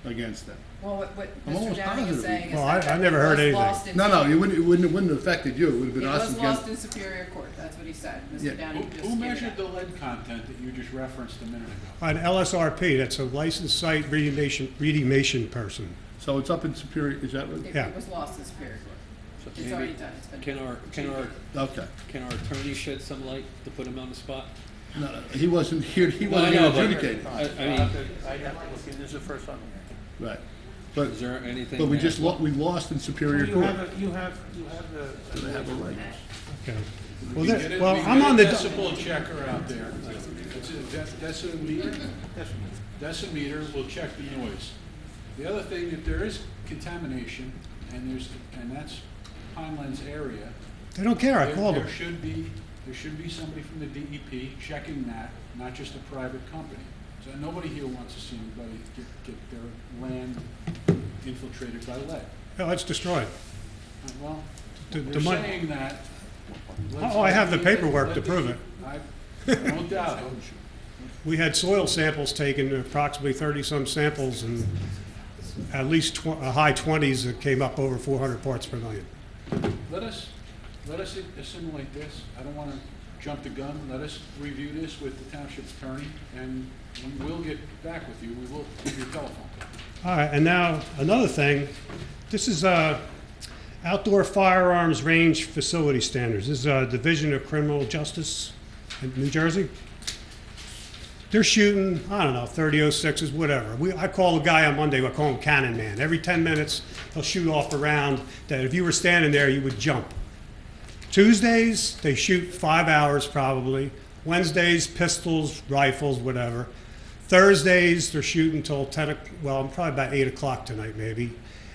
against them. Well, what I'm Mr. almost Downing is positive. saying is Well, that. I never heard it was anything. lost in No, Superior- it wouldn't have affected you, it would have It been us was against. lost in Superior Court, that's what he said. Yeah. Mr. Downing just Who gave measured that. the lead content that you just referenced a minute ago? An LSRP, that's a licensed site remediation person. So it's up in Superior, is that It right? Yeah. it was lost in Superior Court. So It's maybe- already done, it's been. Okay. Can our attorney shed some light to put him on the spot? No, he wasn't here, he Well, I wasn't know, here but- adjudicating. I mean, This is the first time. Right. But, is there anything? but we that- just, we lost in Superior Court. You have So they have a right. Okay. Well, We that- get it- well, we I'm get on a the, decibel checker out there. It's a decimeter. Decimeter will check the noise. The other thing, if there is contamination, and that's Pinelands area, they don't care, I called them. there should be somebody from the DEP checking that, not just a private company. So nobody here wants to see anybody get their land infiltrated by lead. No, it's destroyed. Well, The they're mon- saying that. Oh, I have the paperwork to prove it. I don't doubt it. We had soil samples taken, approximately 30-some samples, and at least a high 20s that came up over 400 parts per million. Let us assimilate this. I don't want to jump the gun. Let us review this with the township attorney, and we'll get back with you. We will give you a telephone. All right, and now, another thing, this is outdoor firearms range facility standards. This is a Division of Criminal Justice in New Jersey. They're shooting, I don't know, 30-06s, whatever. I call a guy on Monday, I call him Cannon Man. Every 10 minutes, he'll shoot off a round that if you were standing there, you would jump. Tuesdays, they shoot 5 hours probably. Wednesdays, pistols, rifles, whatever. Thursdays, they're shooting until probably about 8 o'clock tonight maybe.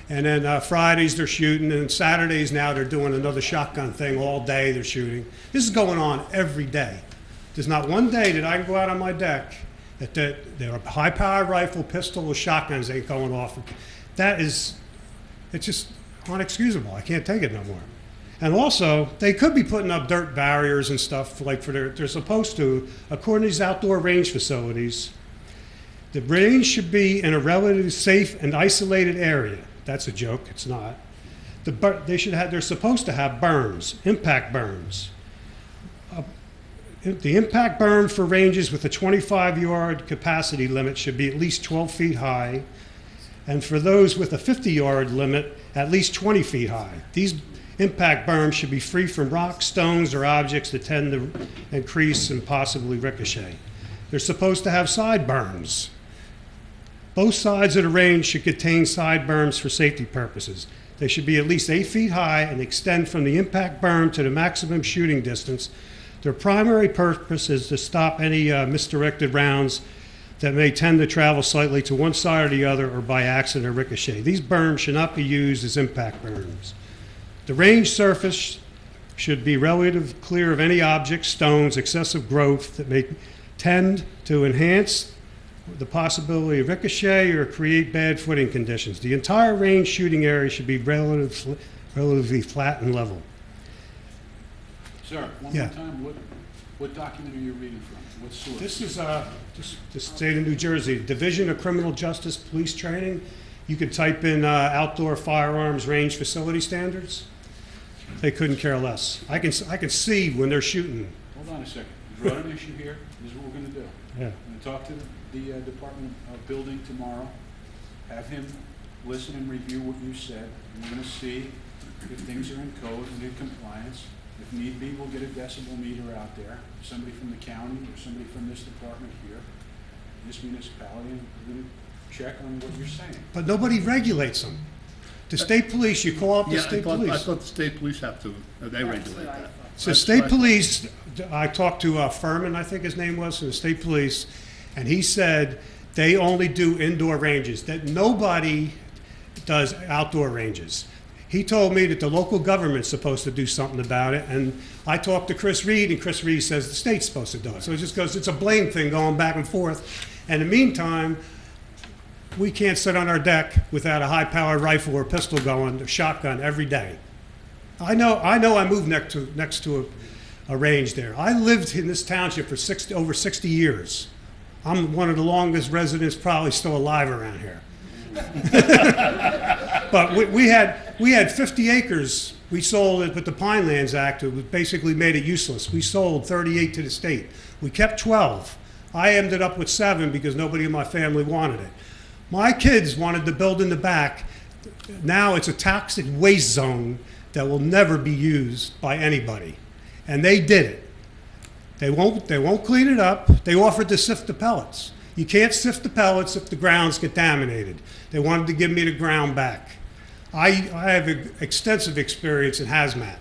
And then Fridays, they're shooting. And Saturdays now, they're doing another shotgun thing all day, they're shooting. This is going on every day. There's not one day that I can go out on my deck that there are high-powered rifle, pistol, or shotguns ain't going off. It's just unexcusable. I can't take it no more. And also, they could be putting up dirt barriers and stuff like they're supposed to, according to these outdoor range facilities. The range should be in a relatively safe and isolated area. That's a joke. It's not. They're supposed to have berms, impact berms. The impact berm for ranges with a 25-yard capacity limit should be at least 12 feet high, and for those with a 50-yard limit, at least 20 feet high. These impact berms should be free from rocks, stones, or objects that tend to increase and possibly ricochet. They're supposed to have side berms. Both sides of the range should contain side berms for safety purposes. They should be at least 8 feet high and extend from the impact berm to the maximum shooting distance. Their primary purpose is to stop any misdirected rounds that may tend to travel slightly to one side or the other or by accident or ricochet. These berms should not be used as impact berms. The range surface should be relatively clear of any objects, stones, excessive growth that may tend to enhance the possibility of ricochet or create bad footing conditions. The entire range shooting area should be relatively flat and level. Sir, one Yeah. more time, what document are you reading from? What source? This is the state of New Jersey, Division of Criminal Justice Police Training. You could type in outdoor firearms range facility standards. They couldn't care less. I can see when they're shooting. Hold on a second. You brought an issue here. This is what we're going to do. Yeah. I'm going to talk to the Department of Building tomorrow. Have him listen and review what you said. And we're going to see if things are in code and in compliance. If need be, we'll get a decibel meter out there. Somebody from the county or somebody from this department here, this municipality, and we're going to check on what you're saying. But nobody regulates them. The state police, you call up the Yeah, state I police. thought the state police have to, they regulate that. So state police, I talked to Furman, I think his name was, from the state police, and he said they only do indoor ranges, that nobody does outdoor ranges. He told me that the local government's supposed to do something about it, and I talked to Chris Reed, and Chris Reed says the state's supposed to do it. So it just goes, it's a blame thing going back and forth. And in the meantime, we can't sit on our deck without a high-powered rifle or pistol going, a shotgun every day. I know I moved next to a range there. I lived in this township for over 60 years. I'm one of the longest residents probably still alive around here. But we had 50 acres. We sold it with the Pinelands Act. It basically made it useless. We sold 38 to the state. We kept 12. I ended up with 7 because nobody in my family wanted it. My kids wanted to build in the back. Now it's a toxic waste zone that will never be used by anybody. And they did it. They won't clean it up. They offered to sift the pellets. You can't sift the pellets if the grounds contaminated. They wanted to give me the ground back. I have extensive experience in hazmat.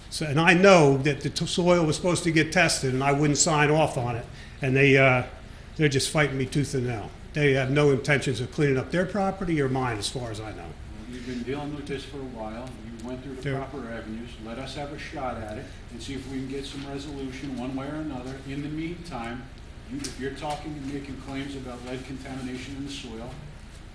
So, and I know that the soil was supposed to get tested and I wouldn't sign off on it. And they're just fighting me tooth and nail. They have no intentions of cleaning up their property or mine as far as I know. You've been dealing with this for a while. You went through the Yeah. proper avenues. Let us have a shot at it and see if we can get some resolution one way or another. In the meantime, if you're talking and making claims about lead contamination in the soil,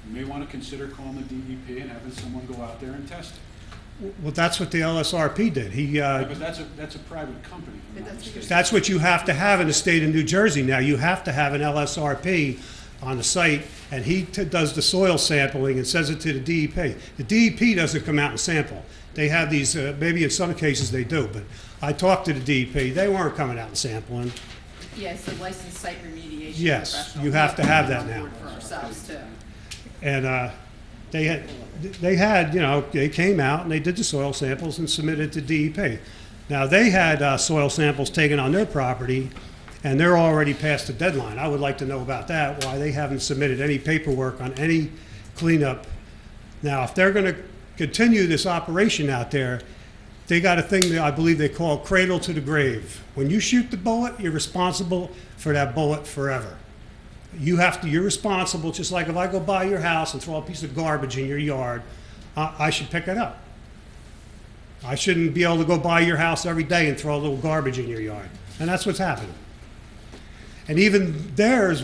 you may want to consider calling the DEP and having someone go out there and test it. Well, that's what the LSRP did. But that's a private company. if I'm not But that's what you're mistaken. That's what you have to have in the state of New Jersey now. You have to have an LSRP on the site, and he does the soil sampling and sends it to the DEP. The DEP doesn't come out and sample. They have these, maybe in some cases they do, but I talked to the DEP. They weren't coming out and sampling. Yeah, it's a licensed site remediation Yes, professional. you have to have that We now. on board For ourselves too. And they had, you know, they came out and they did the soil samples and submitted to DEP. Now, they had soil samples taken on their property, and they're already past the deadline. I would like to know about that, why they haven't submitted any paperwork on any cleanup. Now, if they're going to continue this operation out there, they got a thing that I believe they call cradle to the grave. When you shoot the bullet, you're responsible for that bullet forever. You're responsible, just like if I go by your house and throw a piece of garbage in your yard, I should pick it up. I shouldn't be able to go by your house every day and throw a little garbage in your yard. And that's what's happening. And even theirs,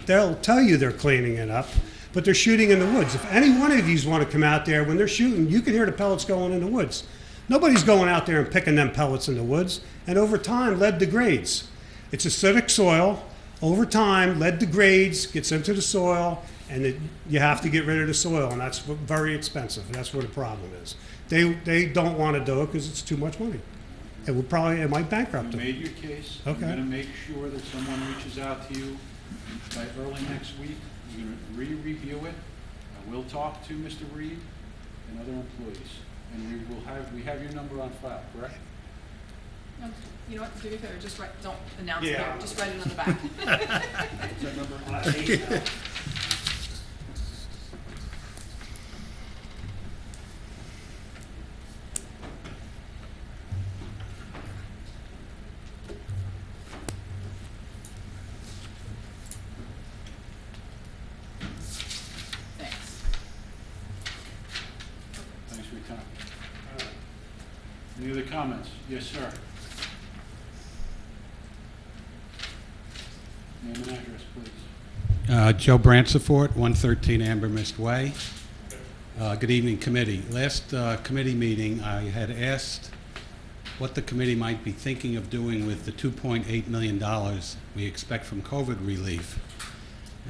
they'll tell you they're cleaning it up, but they're shooting in the woods. If any one of you want to come out there when they're shooting, you can hear the pellets going in the woods. Nobody's going out there and picking them pellets in the woods. And over time, lead degrades. It's acidic soil. Over time, lead degrades, gets into the soil, and you have to get rid of the soil, and that's very expensive. And that's where the problem is. They don't want to do it because it's too much money. it might bankrupt You them. made your case. Okay. I'm gonna make sure that someone reaches out to you by early next week. We're gonna re-review it. I will talk to Mr. Reed and other employees, and we have your number on file, correct? No, you know what, do me a favor, just write, don't announce it, Yeah. just write it on the back. What's that number? Thanks. Thanks for your time. Any other comments? Yes, sir. Name and address, please. Joe Bransford, 113 Amber Mist Way. Good evening, committee. Last committee meeting, I had asked what the committee might be thinking of doing with the $2.8 million we expect from COVID relief.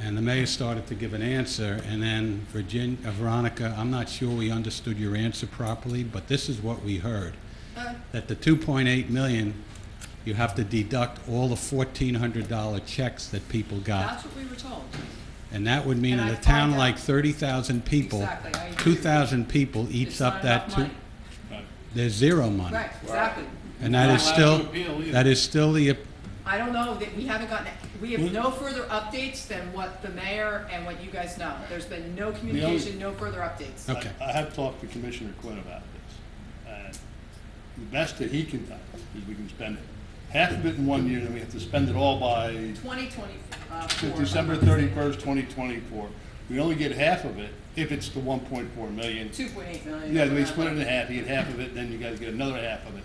And the mayor started to give an answer, and then Veronica, I'm not sure we understood your answer properly, but this is what we heard. That the $2.8 million, you have to deduct all the $1,400 checks that people got. That's what we were told. And that would mean And in I a town find like out- 30,000 people, Exactly, I agree. 2,000 people It's eats not up that enough two, money. there's zero money. Right, exactly. And that Not is allowed still, to appeal either. that is still the, I don't know, that we haven't gotten, we have no further updates than what the mayor and what you guys know. There's been no communication, no further updates. okay. I have talked to Commissioner Quinn about this, and the best that he can tell us is we can spend it, half of it in 1 year, then we have to spend it all by 2024. December 31st, 2024. We only get half of it if it's the 1.4 million. 2.8 million. Yeah, we split it in half, you get half of it, then you guys get another half of it.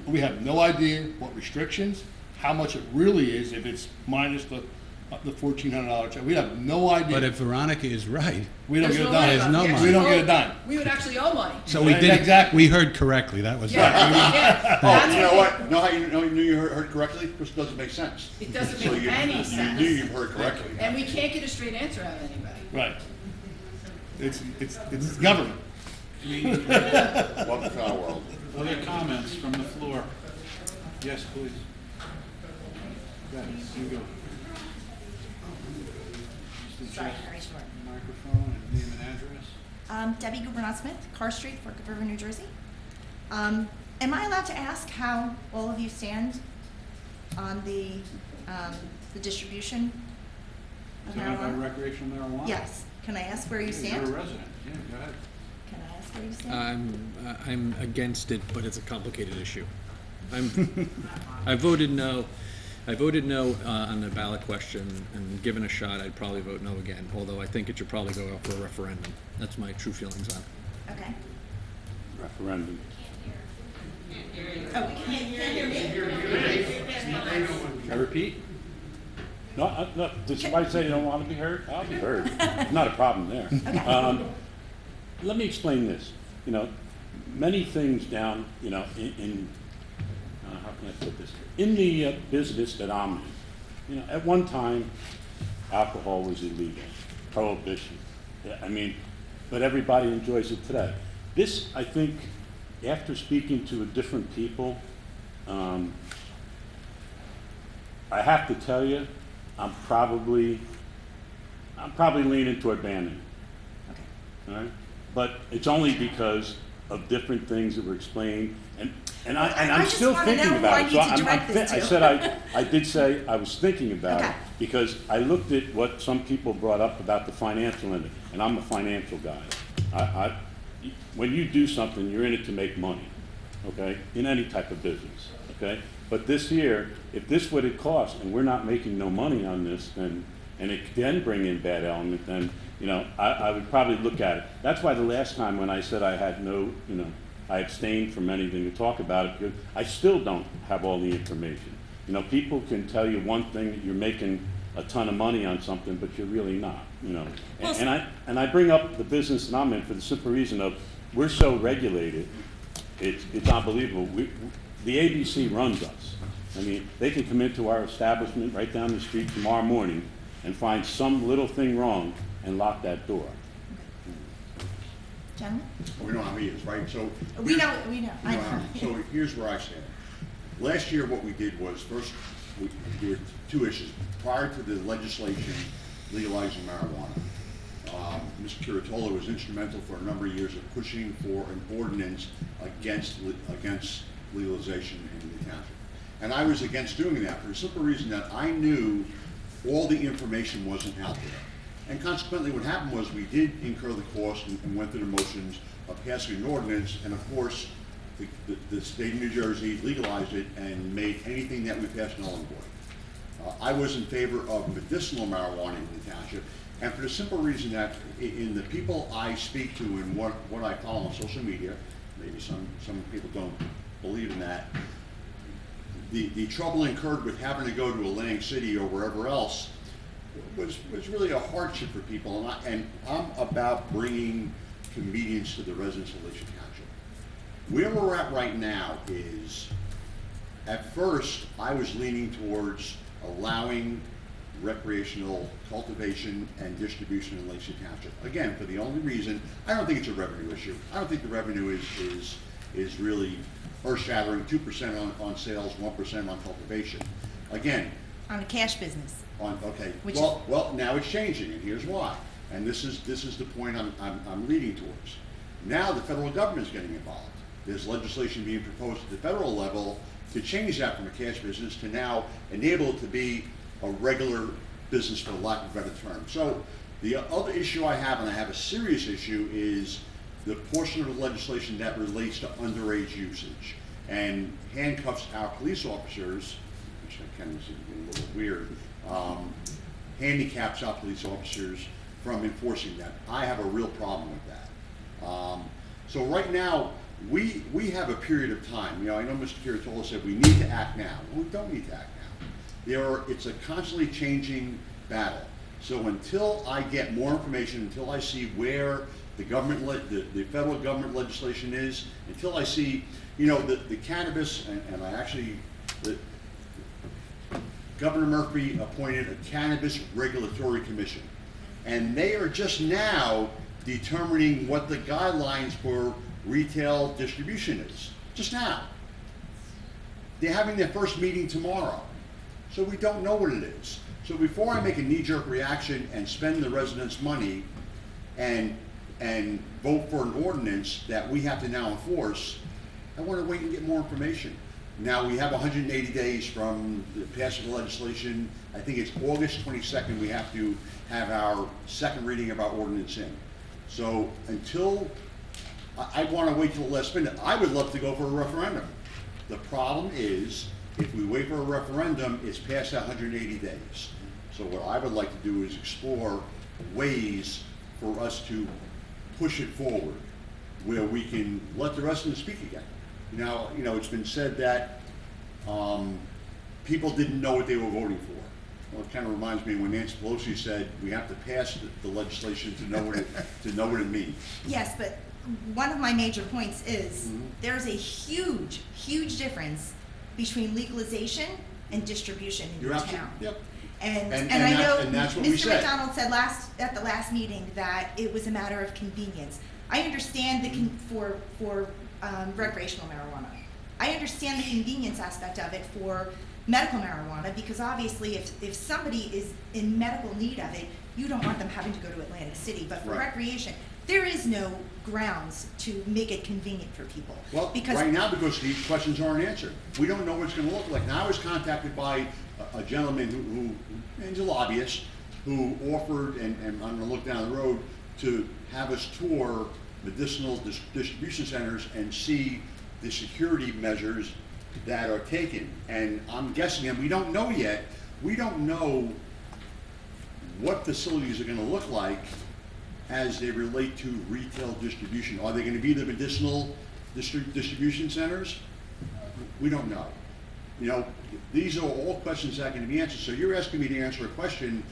We have no idea what restrictions, how much it really is, if it's minus the $1,400 check. We have no idea. But if Veronica is right, We don't There's get a no money dime. There's no left. money. We don't get a dime. We would actually owe money. so we Yeah, did, exactly. we heard correctly, that was right. Yeah. Oh, you know That's what? Know how you know you heard correctly? This doesn't make sense. It doesn't So make you- any You sense. knew you heard correctly. And we can't get a straight answer out of anybody. Right. It's government. Welcome to our world. Other comments from the floor? Yes, please. Yes, you go. Just Sorry, adjust very short. the microphone and name and address. Debbie Gubernat-Smith, Carr Street, Fork River, New Jersey. Am I allowed to ask how all of you stand on the distribution of Is that by marijuana? recreational marijuana? Yes. Can I ask where you Yeah, stand? You're a resident, yeah, go ahead. Can I ask where you stand? I'm against it, but it's a complicated issue. I voted no. I voted no on the ballot question, and given a shot, I'd probably vote no again, although I think it should probably go out for a referendum. That's my true feelings on it. Okay. Referendum. Oh, we can't hear me? I repeat? No, no, did somebody say you don't want to be heard? I'll be heard. Not a problem there. Let me explain this. You know, many things down, you know, in how can I put this? In the business that I'm in, you know, at one time, alcohol was illegal, prohibition. Yeah, I mean, but everybody enjoys it today. This, I think, after speaking to different people, I have to tell you, I'm probably leaning toward banning. All right? But it's only because of different things that were explained, and I I'm just still wanna thinking know who about I it. need So to direct this I to. said I did say I was thinking about it Okay. because I looked at what some people brought up about the financial end, and I'm a financial guy. When you do something, you're in it to make money, okay? In any type of business, okay? But this year, if this would it cost, and we're not making no money on this, then, and it can bring in bad element, then, you know, I would probably look at it. That's why the last time when I said I had no, you know, I abstained from anything to talk about it, because I still don't have all the information. You know, people can tell you one thing, that you're making a ton of money on something, but you're really not, you know. And I bring up the business that I'm in for the simple reason of, we're so regulated, it's unbelievable. The ABC runs us. I mean, they can come into our establishment right down the street tomorrow morning and find some little thing wrong and lock that door. Gentlemen? We know how he is, right? So. We know. So here's where I stand. Last year, what we did was, first, there were two issues. Prior to the legislation legalizing marijuana, Mr. Curatola was instrumental for a number of years of pushing for an ordinance against legalization in the township. And I was against doing that for the simple reason that I knew all the information wasn't out there. And consequently, what happened was we did incur the cost and went through the motions of passing an ordinance, and of course, the state of New Jersey legalized it and made anything that we passed null and void. I was in favor of medicinal marijuana in the township, and for the simple reason that in the people I speak to and what I follow on social media, maybe some people don't believe in that, the trouble incurred with having to go to Atlantic City or wherever else was really a hardship for people, and I'm about bringing convenience to the residents of Lacey Township. Where we're at right now is, at first, I was leaning towards allowing recreational cultivation and distribution in Lacey Township. Again, for the only reason, I don't think it's a revenue issue. I don't think the revenue is really earth-shattering, 2% on sales, 1% on cultivation. Again. On a cash business. Okay. Well, now it's changing, and here's why. And this is the point I'm leading towards. Now the federal government is getting involved. There's legislation being proposed at the federal level to change that from a cash business to now enable it to be a regular business, for lack of a better term. So the other issue I have, and I have a serious issue, is the portion of the legislation that relates to underage usage and handcuffs our police officers, which kind of seems a little weird, handicaps our police officers from enforcing that. I have a real problem with that. So right now, we have a period of time. You know, I know Mr. Curatola said we need to act now. Well, we don't need to act now. It's a constantly changing battle. So until I get more information, until I see where the federal government legislation is, until I see, you know, the cannabis, and I actually, Governor Murphy appointed a cannabis regulatory commission, and they are just now determining what the guidelines for retail distribution is. Just now. They're having their first meeting tomorrow, so we don't know what it is. So before I make a knee-jerk reaction and spend the residents' money and vote for an ordinance that we have to now enforce, I want to wait and get more information. Now, we have 180 days from the passing of the legislation. I think it's August 22nd we have to have our second reading of our ordinance in. So until, I want to wait till the last minute. I would love to go for a referendum. The problem is, if we wait for a referendum, it's past that 180 days. So what I would like to do is explore ways for us to push it forward, where we can let the residents speak again. Now, you know, it's been said that people didn't know what they were voting for. Well, it kind of reminds me when Nancy Pelosi said we have to pass the legislation to know what it means. Yes, but one of my major points is there's a huge, huge difference between legalization and distribution in your town. Yep. And I know that's what we Mr. said. McDonald said at the last meeting that it was a matter of convenience. I understand for recreational marijuana. I understand the convenience aspect of it for medical marijuana, because obviously if somebody is in medical need of it, you don't want them having to go to Atlantic City. But for recreation, there is no grounds to make it convenient for people. Well, right now, because these questions aren't answered. We don't know what it's going to look like. Now, I was contacted by a gentleman who he's a lobbyist, who offered, and I'm going to look down the road, to have us tour medicinal distribution centers and see the security measures that are taken. And I'm guessing, and we don't know yet, we don't know what facilities are going to look like as they relate to retail distribution. Are they going to be the medicinal distribution centers? We don't know. You know, these are all questions that are going to be answered. So you're asking me to answer a question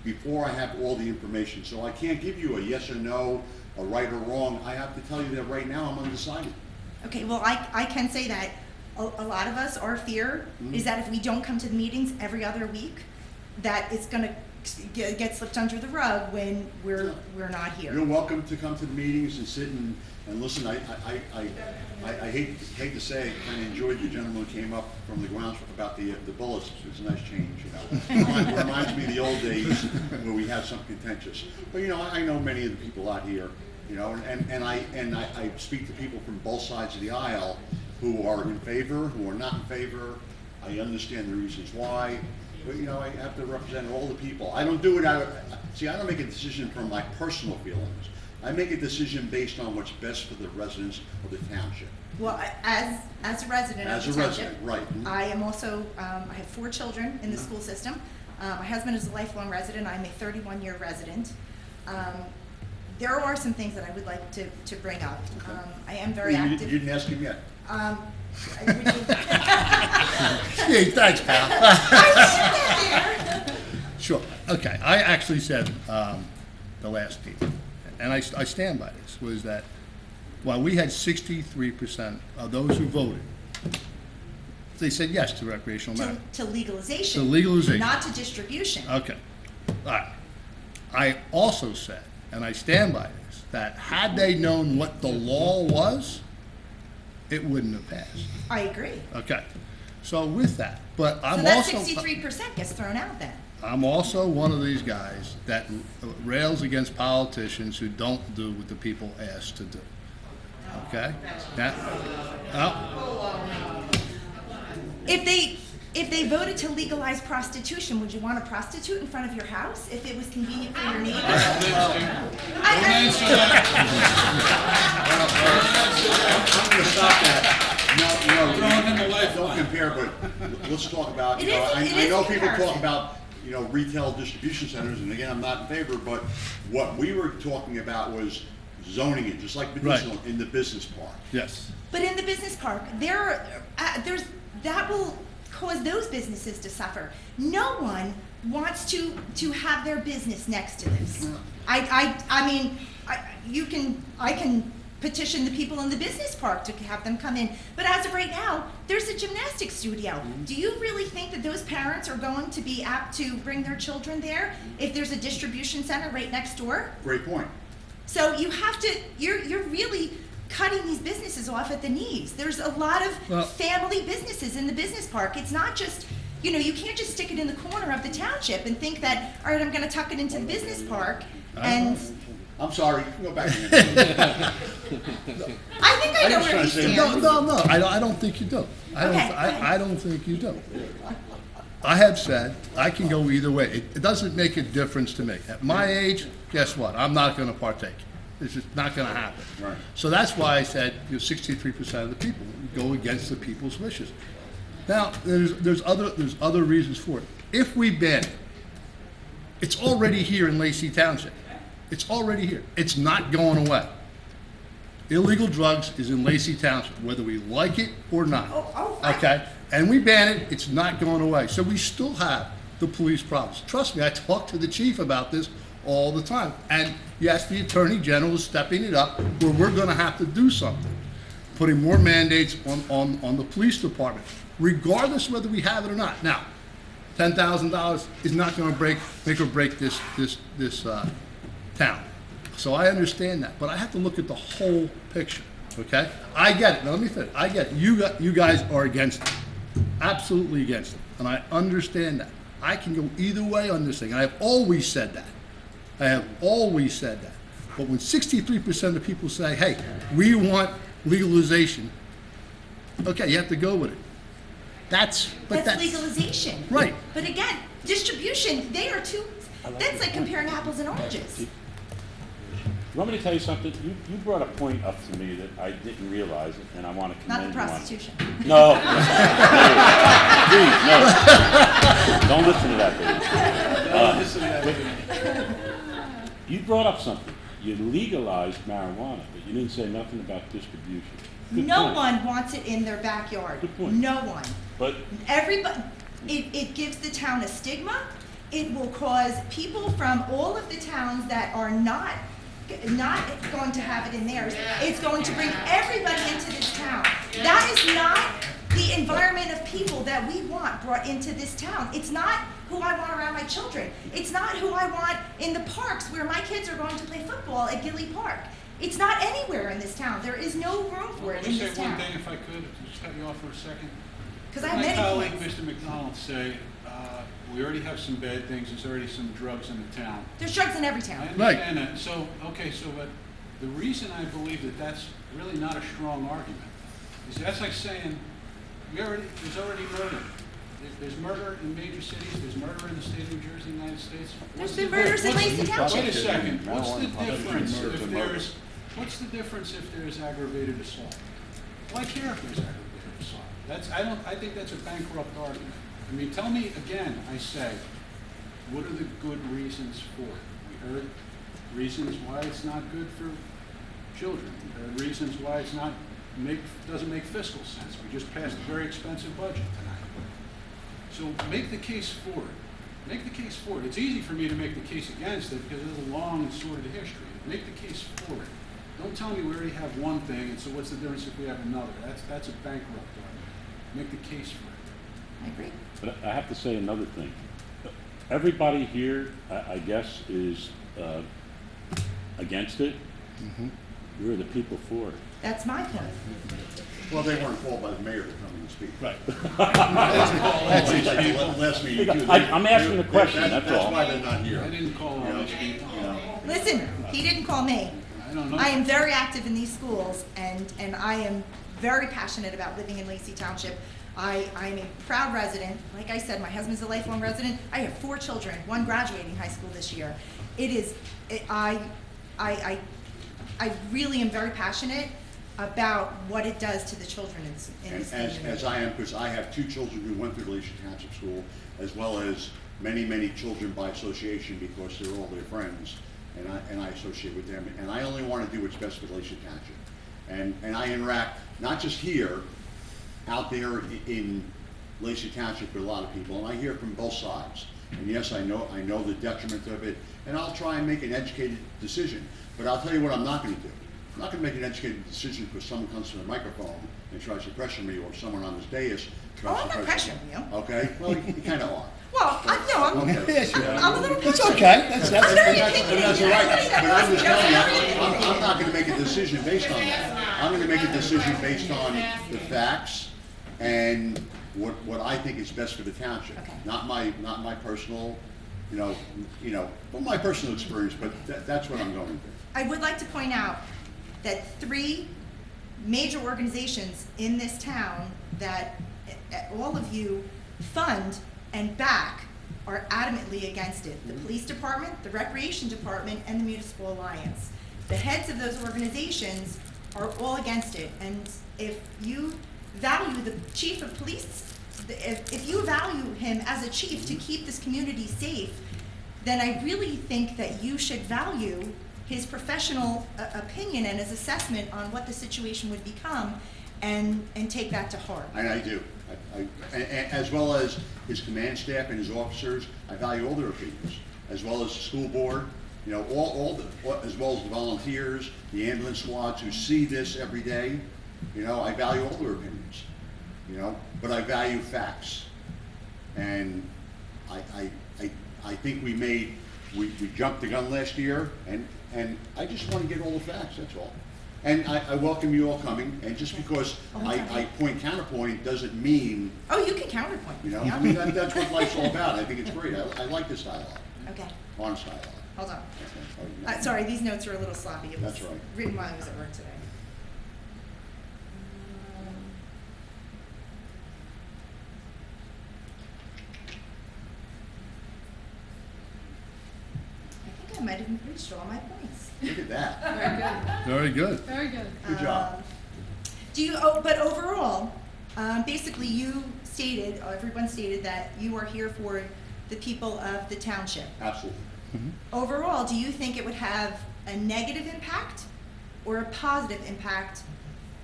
before I have all the information. So I can't give you a yes or no, a right or wrong. I have to tell you that right now I'm undecided. Okay, well, I can say that a lot of us, our fear is that if we don't come to the meetings every other week, that it's going to get slipped under the rug when we're not here. You're welcome to come to the meetings and sit and listen. I hate to say, I kind of enjoyed the gentleman who came up from the grounds about the bullets. It's a nice change, you know. It reminds me of the old days where we had some contentious. But, you know, I know many of the people out here, you know, and I speak to people from both sides of the aisle who are in favor, who are not in favor. I understand the reasons why. But, you know, I have to represent all the people. I don't do it out of, see, I don't make a decision from my personal feelings. I make a decision based on what's best for the residents of the township. Well, as a resident of the township, right. I am also, I have 4 children in the school system. My husband is a lifelong resident. I'm a 31-year resident. There are some things that I would like to bring up. I am very active. You didn't ask him yet. Hey, thanks, pal. Sure. Okay. I actually said the last meeting, and I stand by this, was that while we had 63% of those who voted, they said yes to recreational marijuana. To legalization. To legalization. Not to distribution. Okay. All right. I also said, and I stand by this, that had they known what the law was, it wouldn't have passed. I agree. Okay. So with that, but I'm so that also 63% gets thrown out then. I'm also one of these guys that rails against politicians who don't do what the people ask to do. Okay? If they voted to legalize prostitution, would you want a prostitute in front of your house if it was convenient for your neighbors? I'm going to stop that. Don't compare, but let's talk about, you know, I know people talk about, you know, retail distribution centers, and again, I'm not in favor, but what we were talking about was zoning it, just like medicinal, in the business park. Yes. But in the business park, that will cause those businesses to suffer. No one wants to have their business next to this. I mean, I can petition the people in the business park to have them come in. But as of right now, there's a gymnastics studio. Do you really think that those parents are going to be apt to bring their children there if there's a distribution center right next door? Great point. So you have to, you're really cutting these businesses off at the knees. There's a lot of family businesses in the business park. It's not just, you know, you can't just stick it in the corner of the township and think that, all right, I'm going to tuck it into the business park and... I'm sorry, you can go back. I think I know where you stand. No, I don't think you do. I don't think you do. I have said I can go either way. It doesn't make a difference to me. At my age, guess what? I'm not going to partake. It's just not going to happen. Right. So that's why I said 63% of the people go against the people's wishes. Now, there's other reasons for it. If we ban it, it's already here in Lacey Township. It's already here. It's not going away. Illegal drugs is in Lacey Township, whether we like it or not. Okay? And we ban it, it's not going away. So we still have the police problems. Trust me, I talk to the chief about this all the time. And yes, the Attorney General is stepping it up where we're going to have to do something, putting more mandates on the police department, regardless whether we have it or not. Now, $10,000 is not going to make or break this town. So I understand that, but I have to look at the whole picture, okay? I get it. Now let me finish. I get it. You guys are against it. Absolutely against it. And I understand that. I can go either way on this thing. I have always said that. I have always said that. But when 63% of the people say, hey, we want legalization, okay, you have to go with it. That's legalization. Right. But again, distribution, they are two, that's like comparing apples and oranges. You want me to tell you something? You brought a point up to me that I didn't realize, and I want to commend you on. Not the prostitution. No. Please, no. Don't listen to that, baby. You brought up something. You legalized marijuana, but you didn't say nothing about distribution. Good no point. one wants it in their backyard. Good point. No one. But everybody, it gives the town a stigma. It will cause people from all of the towns that are not going to have it in theirs. It's going to bring everybody into this town. That is not the environment of people that we want brought into this town. It's not who I want around my children. It's not who I want in the parks where my kids are going to play football at Gilly Park. It's not anywhere in this town. There is no room for it in this Let me say one town. thing, if I could, just cut you off for a second. Because I have My many colleague, kids. Mr. McDonald, say, we already have some bad things, there's already some drugs in the town. There's drugs in every I town. understand that. So, okay, so but the reason I believe that that's really not a strong argument is that's like saying, there's already murder. There's murder in major cities, there's murder in the state of New Jersey, United States. There's been murders in Lacey Township. Wait a second, what's the Marijuana difference murder if to murder. there's aggravated assault? Well, I care if there's aggravated assault. I think that's a bankrupt argument. I mean, tell me again, I say, what are the good reasons for it? We heard reasons why it's not good for children. We heard reasons why it's doesn't make fiscal sense. We just passed a very expensive budget tonight. So make the case for it. Make the case for it. It's easy for me to make the case against it because there's a long and sordid history. Make the case for it. Don't tell me we already have one thing, and so what's the difference if we have another? That's a bankrupt argument. Make the case for it. I agree. But I have to say another thing. Everybody here, I guess, is against it. We're the people for it. That's my point. Well, they weren't called by the mayor to come and speak. Right. That's like the last meeting too. I'm asking the question, that's all. That's why they're not here. I didn't call all these people. Listen, he didn't call me. I don't know. I am very active in these schools, and I am very passionate about living in Lacey Township. I'm a proud resident. Like I said, my husband's a lifelong resident. I have 4 children, 1 graduating high school this year. I really am very passionate about what it does to the children in this community. As I am, because I have 2 children who went through the Lacey Township School, as well as many, many children by association because they're all their friends, and I associate with them. And I only want to do what's best for Lacey Township. And I interact, not just here, out there in Lacey Township with a lot of people, and I hear from both sides. And yes, I know the detriment of it, and I'll try and make an educated decision. But I'll tell you what I'm not going to do. I'm not going to make an educated decision because someone comes to the microphone and tries to pressure me, or someone on this dais tries I'm to not pressure pressuring me. you. Okay? Well, you kind of are. Well, I'm a little It's pressured. okay. That's I'm very And opinionated. that's all right, Everybody but I'm just knows telling you, everything. I'm not gonna make a decision based on that. I'm gonna make a decision based on the facts and what I think is best for the township. Okay. Not my personal, well, my personal experience, but that's what I'm going to. I would like to point out that 3 major organizations in this town that all of you fund and back are adamantly against it. The police department, the recreation department, and the municipal alliance. The heads of those organizations are all against it. And if you value the chief of police, if you value him as a chief to keep this community safe, then I really think that you should value his professional opinion and his assessment on what the situation would become, and take that to heart. And I do. As well as his command staff and his officers, I value all their opinions, as well as the school board, as well as the volunteers, the ambulance squads who see this every day. I value all their opinions, but I value facts. And I think we jumped the gun last year, and I just want to get all the facts, that's all. And I welcome you all coming, and just because I counterpoint doesn't mean, Oh, you can counterpoint. I mean, that's what life's all about. I think it's great. I like this dialogue, Okay, honest dialogue. hold on. Okay. Sorry, these notes are a little sloppy. It was That's right. written while I was at work today. I think I might have reached all my points. Look at that. Very good. Very good. Good job. But overall, basically you stated, everyone stated that you are here for the people of the township. Absolutely. Overall, do you think it would have a negative impact or a positive impact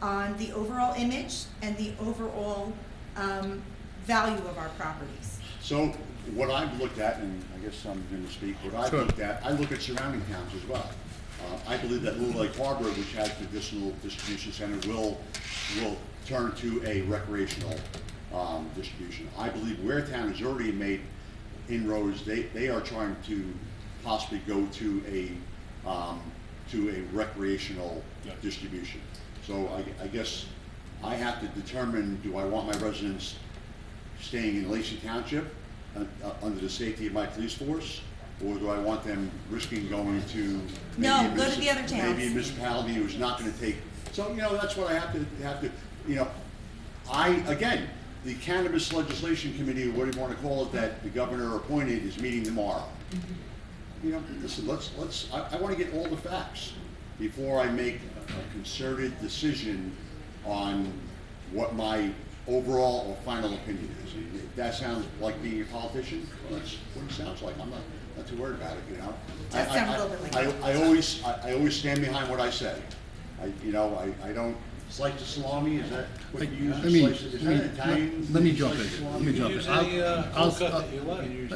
on the overall image and the overall value of our properties? So what I've looked at, and I guess I'm going to speak, what I've Sure. looked at, I look at surrounding towns as well. I believe that Little Lake Harbor, which has the medicinal distribution center, will turn to a recreational distribution. I believe Ware Town has already made inroads. They are trying to possibly go to a recreational distribution. So I guess I have to determine, do I want my residents staying in Lacey Township under the safety of my police force? Or do I want them risking going to No, go to the other towns. maybe a municipality who's not going to take? So that's what I have to. Again, the Cannabis Legislation Committee, whatever you want to call it, that the governor appointed, is meeting tomorrow. Listen, I want to get all the facts before I make a concerted decision on what my overall or final opinion is. If that sounds like being a politician, well, that's what it sounds like. I'm not too worried about it, That sounds a little bit like I always stand behind what I say. I don't slice the salami. Is that what you use? Let me jump in.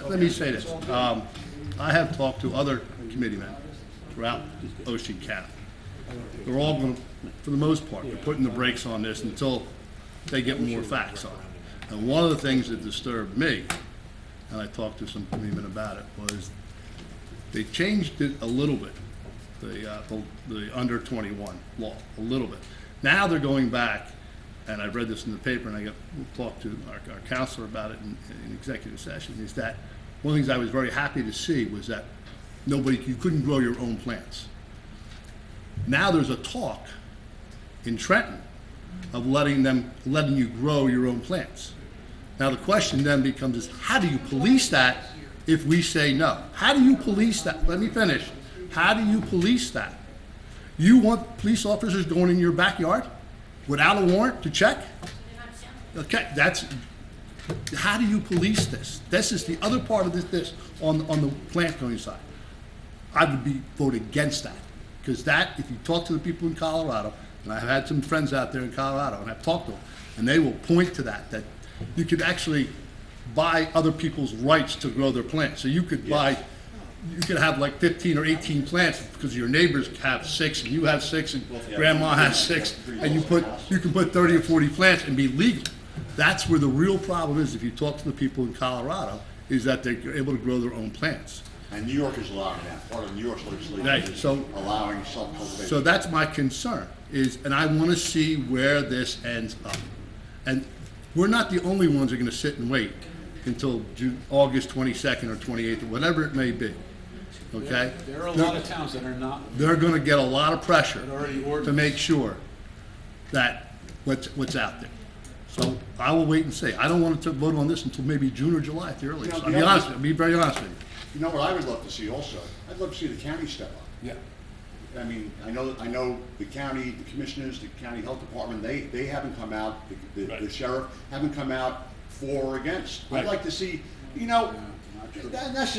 Let me say this. I have talked to other committeemen throughout Ocean County. They're all going to, for the most part, they're putting the brakes on this until they get more facts on it. And one of the things that disturbed me, and I talked to some committeemen about it, was they changed it a little bit, the under 21 law, a little bit. Now they're going back, and I've read this in the paper, and I talked to our counselor about it in executive session, is that one of the things I was very happy to see was that you couldn't grow your own plants. Now there's a talk in Trenton of letting you grow your own plants. Now the question then becomes is, how do you police that if we say no? How do you police that? Let me finish. How do you police that? You want police officers going in your backyard without a warrant to check? Okay, how do you police this? This is the other part of this on the plant growing side. I would vote against that, because if you talk to the people in Colorado, and I've had some friends out there in Colorado, and I've talked to them, and they will point to that you could actually buy other people's rights to grow their plants. So you could you could have like 15 or 18 plants because your neighbors have 6 and you have 6 and grandma has 6, and you can put 30 or 40 plants and be legal. That's where the real problem is. If you talk to the people in Colorado, is that they're able to grow their own plants. And New York is allowing that. Part of New York's legislation is allowing self-cultivation. So that's my concern, and I want to see where this ends up. And we're not the only ones that are going to sit and wait until August 22nd or 28th or whatever it may be. Okay? There are a lot of towns that are not. They're going to get a lot of pressure to make sure that what's out there. So I will wait and see. I don't want to vote on this until maybe June or July at the earliest. I'll be very honest with you. You know what I would love to see also? I'd love to see the county step up. Yeah. I mean, I know the county, the commissioners, the county health department, they haven't come out, the sheriff haven't come out for or against. I'd like to see, that's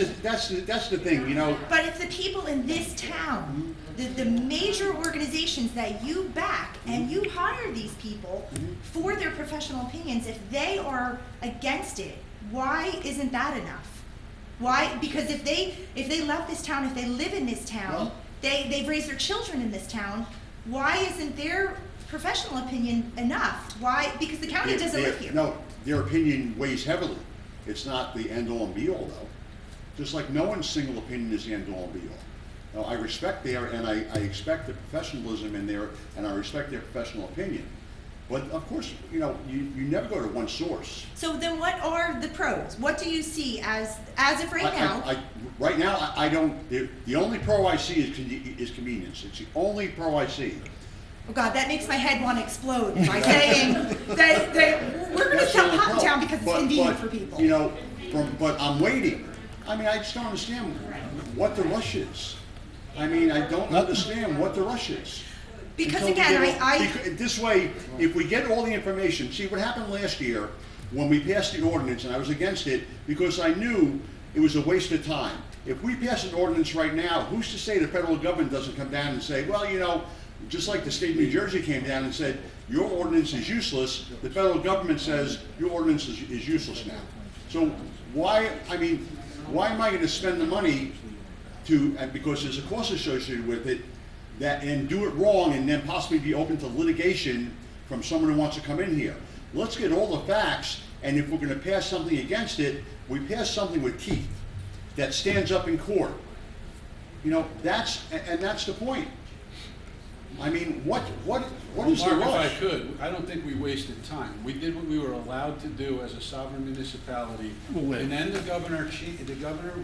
the thing, But if the people in this town, the major organizations that you back and you hire these people for their professional opinions, if they are against it, why isn't that enough? Why? Because if they love this town, if they live in this town, they've raised their children in this town, why isn't their professional opinion enough? Why? Because the county doesn't live here. No, their opinion weighs heavily. It's not the end-all and be-all, though. Just like no one's single opinion is the end-all and be-all. Now, I respect and I expect the professionalism in there, and I respect their professional opinion. But of course, you never go to one source. So then what are the pros? What do you see as of right now? Right now, I don't, the only pro I see is convenience. It's the only pro I see. Oh God, that makes my head want to explode by saying that we're going to sell Cottontown because it's convenient for people. But I'm waiting. I mean, I just don't understand what the rush is. I mean, I don't understand what the rush is. Because again, this way, if we get all the information, see what happened last year when we passed the ordinance, and I was against it because I knew it was a waste of time. If we pass an ordinance right now, who's to say the federal government doesn't come down and say, well, just like the state of New Jersey came down and said, your ordinance is useless, the federal government says your ordinance is useless now. So why am I going to spend the money because there's a cost associated with it, and do it wrong and then possibly be open to litigation from someone who wants to come in here? Let's get all the facts And if we're gonna pass something against it, we pass something with teeth that stands up in court. You know, and that's the point. I mean, what is the Mark, rush? if I could, I don't think we wasted time. We did what we were allowed to do as a sovereign municipality. Well, wait. And then the governor,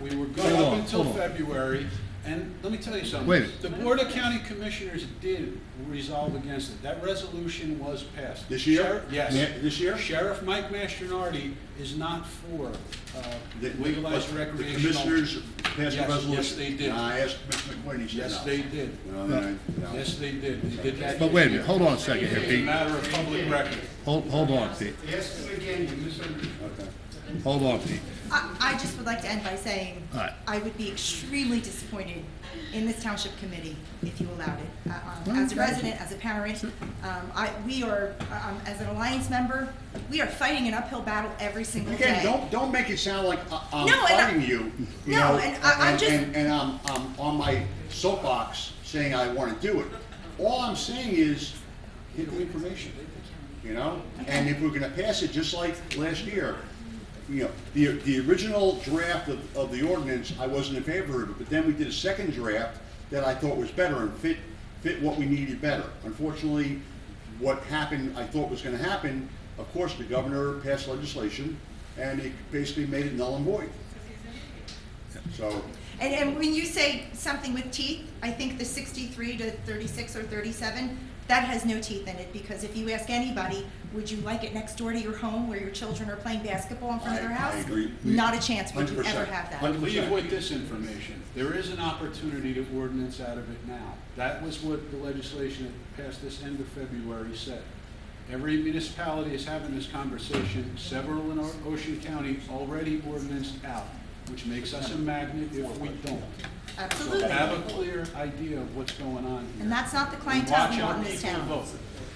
we were good up until hold on. February. And let me tell you something. Wait. The Board of County Commissioners did resolve against it. That resolution was passed. This year? Yes. This year? Sheriff Mike Mastronardi is not for legalized The recreational. commissioners passed a Yes, resolution. yes, they did. And I asked Commissioner McQuinn, he said no. Yes, they did. No. Yes, they did. They did that. But wait a minute, hold on a second here, It's a Pete. matter of public record. Hold on, Pete. Ask him again, you misunderstood. Okay. Hold on, Pete. I just would like to end by saying, All right. I would be extremely disappointed in this township committee if you allowed it. As a resident, as a parent, we are, as an Alliance member, we are fighting an uphill battle every single day. Again, don't make it sound like I'm No, and fighting you. You No, know, and I'm just- And I'm on my soapbox saying I want to do it. All I'm saying is, get the information, you know? And if we're gonna pass it just like last year, you know, the original draft of the ordinance, I wasn't in favor of it, but then we did a second draft that I thought was better and fit what we needed better. Unfortunately, what happened, I thought was gonna happen, of course, the governor passed legislation, and it basically made it null and void. So, And when you say something with teeth, I think the 63 to 36 or 37, that has no teeth in it, because if you ask anybody, would you like it next door to your home where your children are playing basketball in front of their house? I agree. Not a chance would you 100%. ever have that. 100%. Leave with this information. There is an opportunity to ordinance out of it now. That was what the legislation that passed this end of February said. Every municipality is having this conversation. Several in Ocean County already ordinanced out, which makes us a magnet if we don't. So Absolutely. have a clear idea of what's going on here. And that's not the And clientele we watch our want in this people town. vote.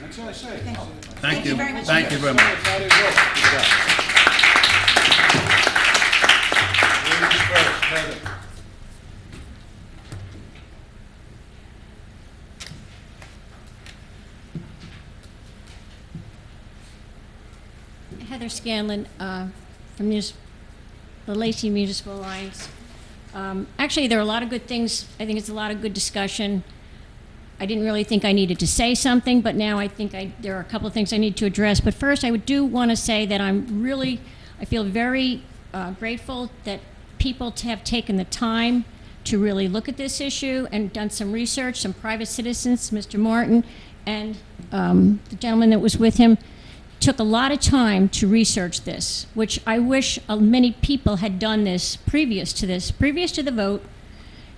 That's what I say. Thank you. Thank you. very much. Thank you very much. That's how they vote. Good job. Ladies first, Heather. Heather Scanlon from the Lacey Municipal Alliance. Actually, there are a lot of good things. I think it's a lot of good discussion. I didn't really think I needed to say something, but now I think there are a couple of things I need to address. But first, I do want to say that I feel very grateful that people have taken the time to really look at this issue and done some research, some private citizens, Mr. Martin, and the gentleman that was with him, took a lot of time to research this, which I wish many people had done this previous to the vote.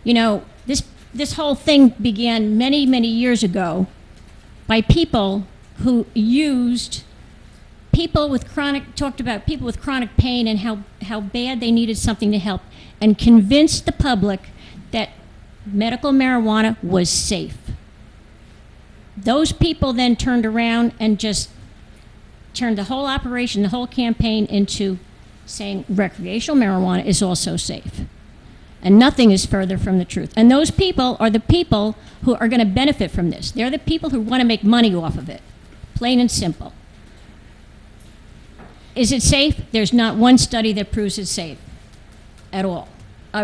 You know, this whole thing began many, many years ago by people who talked about people with chronic pain and how bad they needed something to help, and convinced the public that medical marijuana was safe. Those people then turned around and just turned the whole operation, the whole campaign, into saying recreational marijuana is also safe. And nothing is further from the truth. And those people are the people who are going to benefit from this. They're the people who want to make money off of it, plain and simple. Is it safe? There's not one study that proves it's safe at all.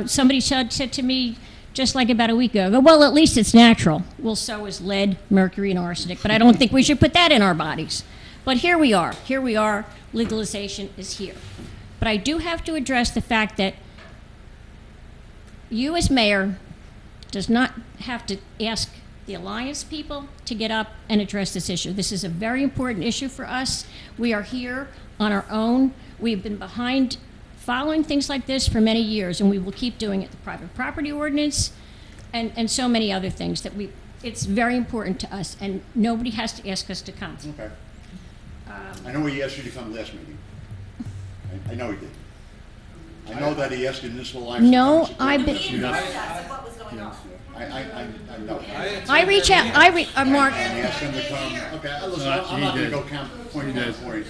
Somebody said to me just like about a week ago, well, at least it's natural. Well, so is lead, mercury, and arsenic, but I don't think we should put that in our bodies. But here we are, legalization is here. But I do have to address the fact that you as mayor does not have to ask the Alliance people to get up and address this issue. This is a very important issue for us. We are here on our own. We've been behind following things like this for many years, and we will keep doing it. The private property ordinance and so many other things that it's very important to us, and nobody has to ask us to come. okay. I know he asked you to come last meeting. I know he did. I know that he asked the municipal alliance. No, to I've come been. and support He informed us of what was going on. I know. I reach out. Mark. And he asked him to come. Okay, listen, No, I'm he not gonna did. go point by point,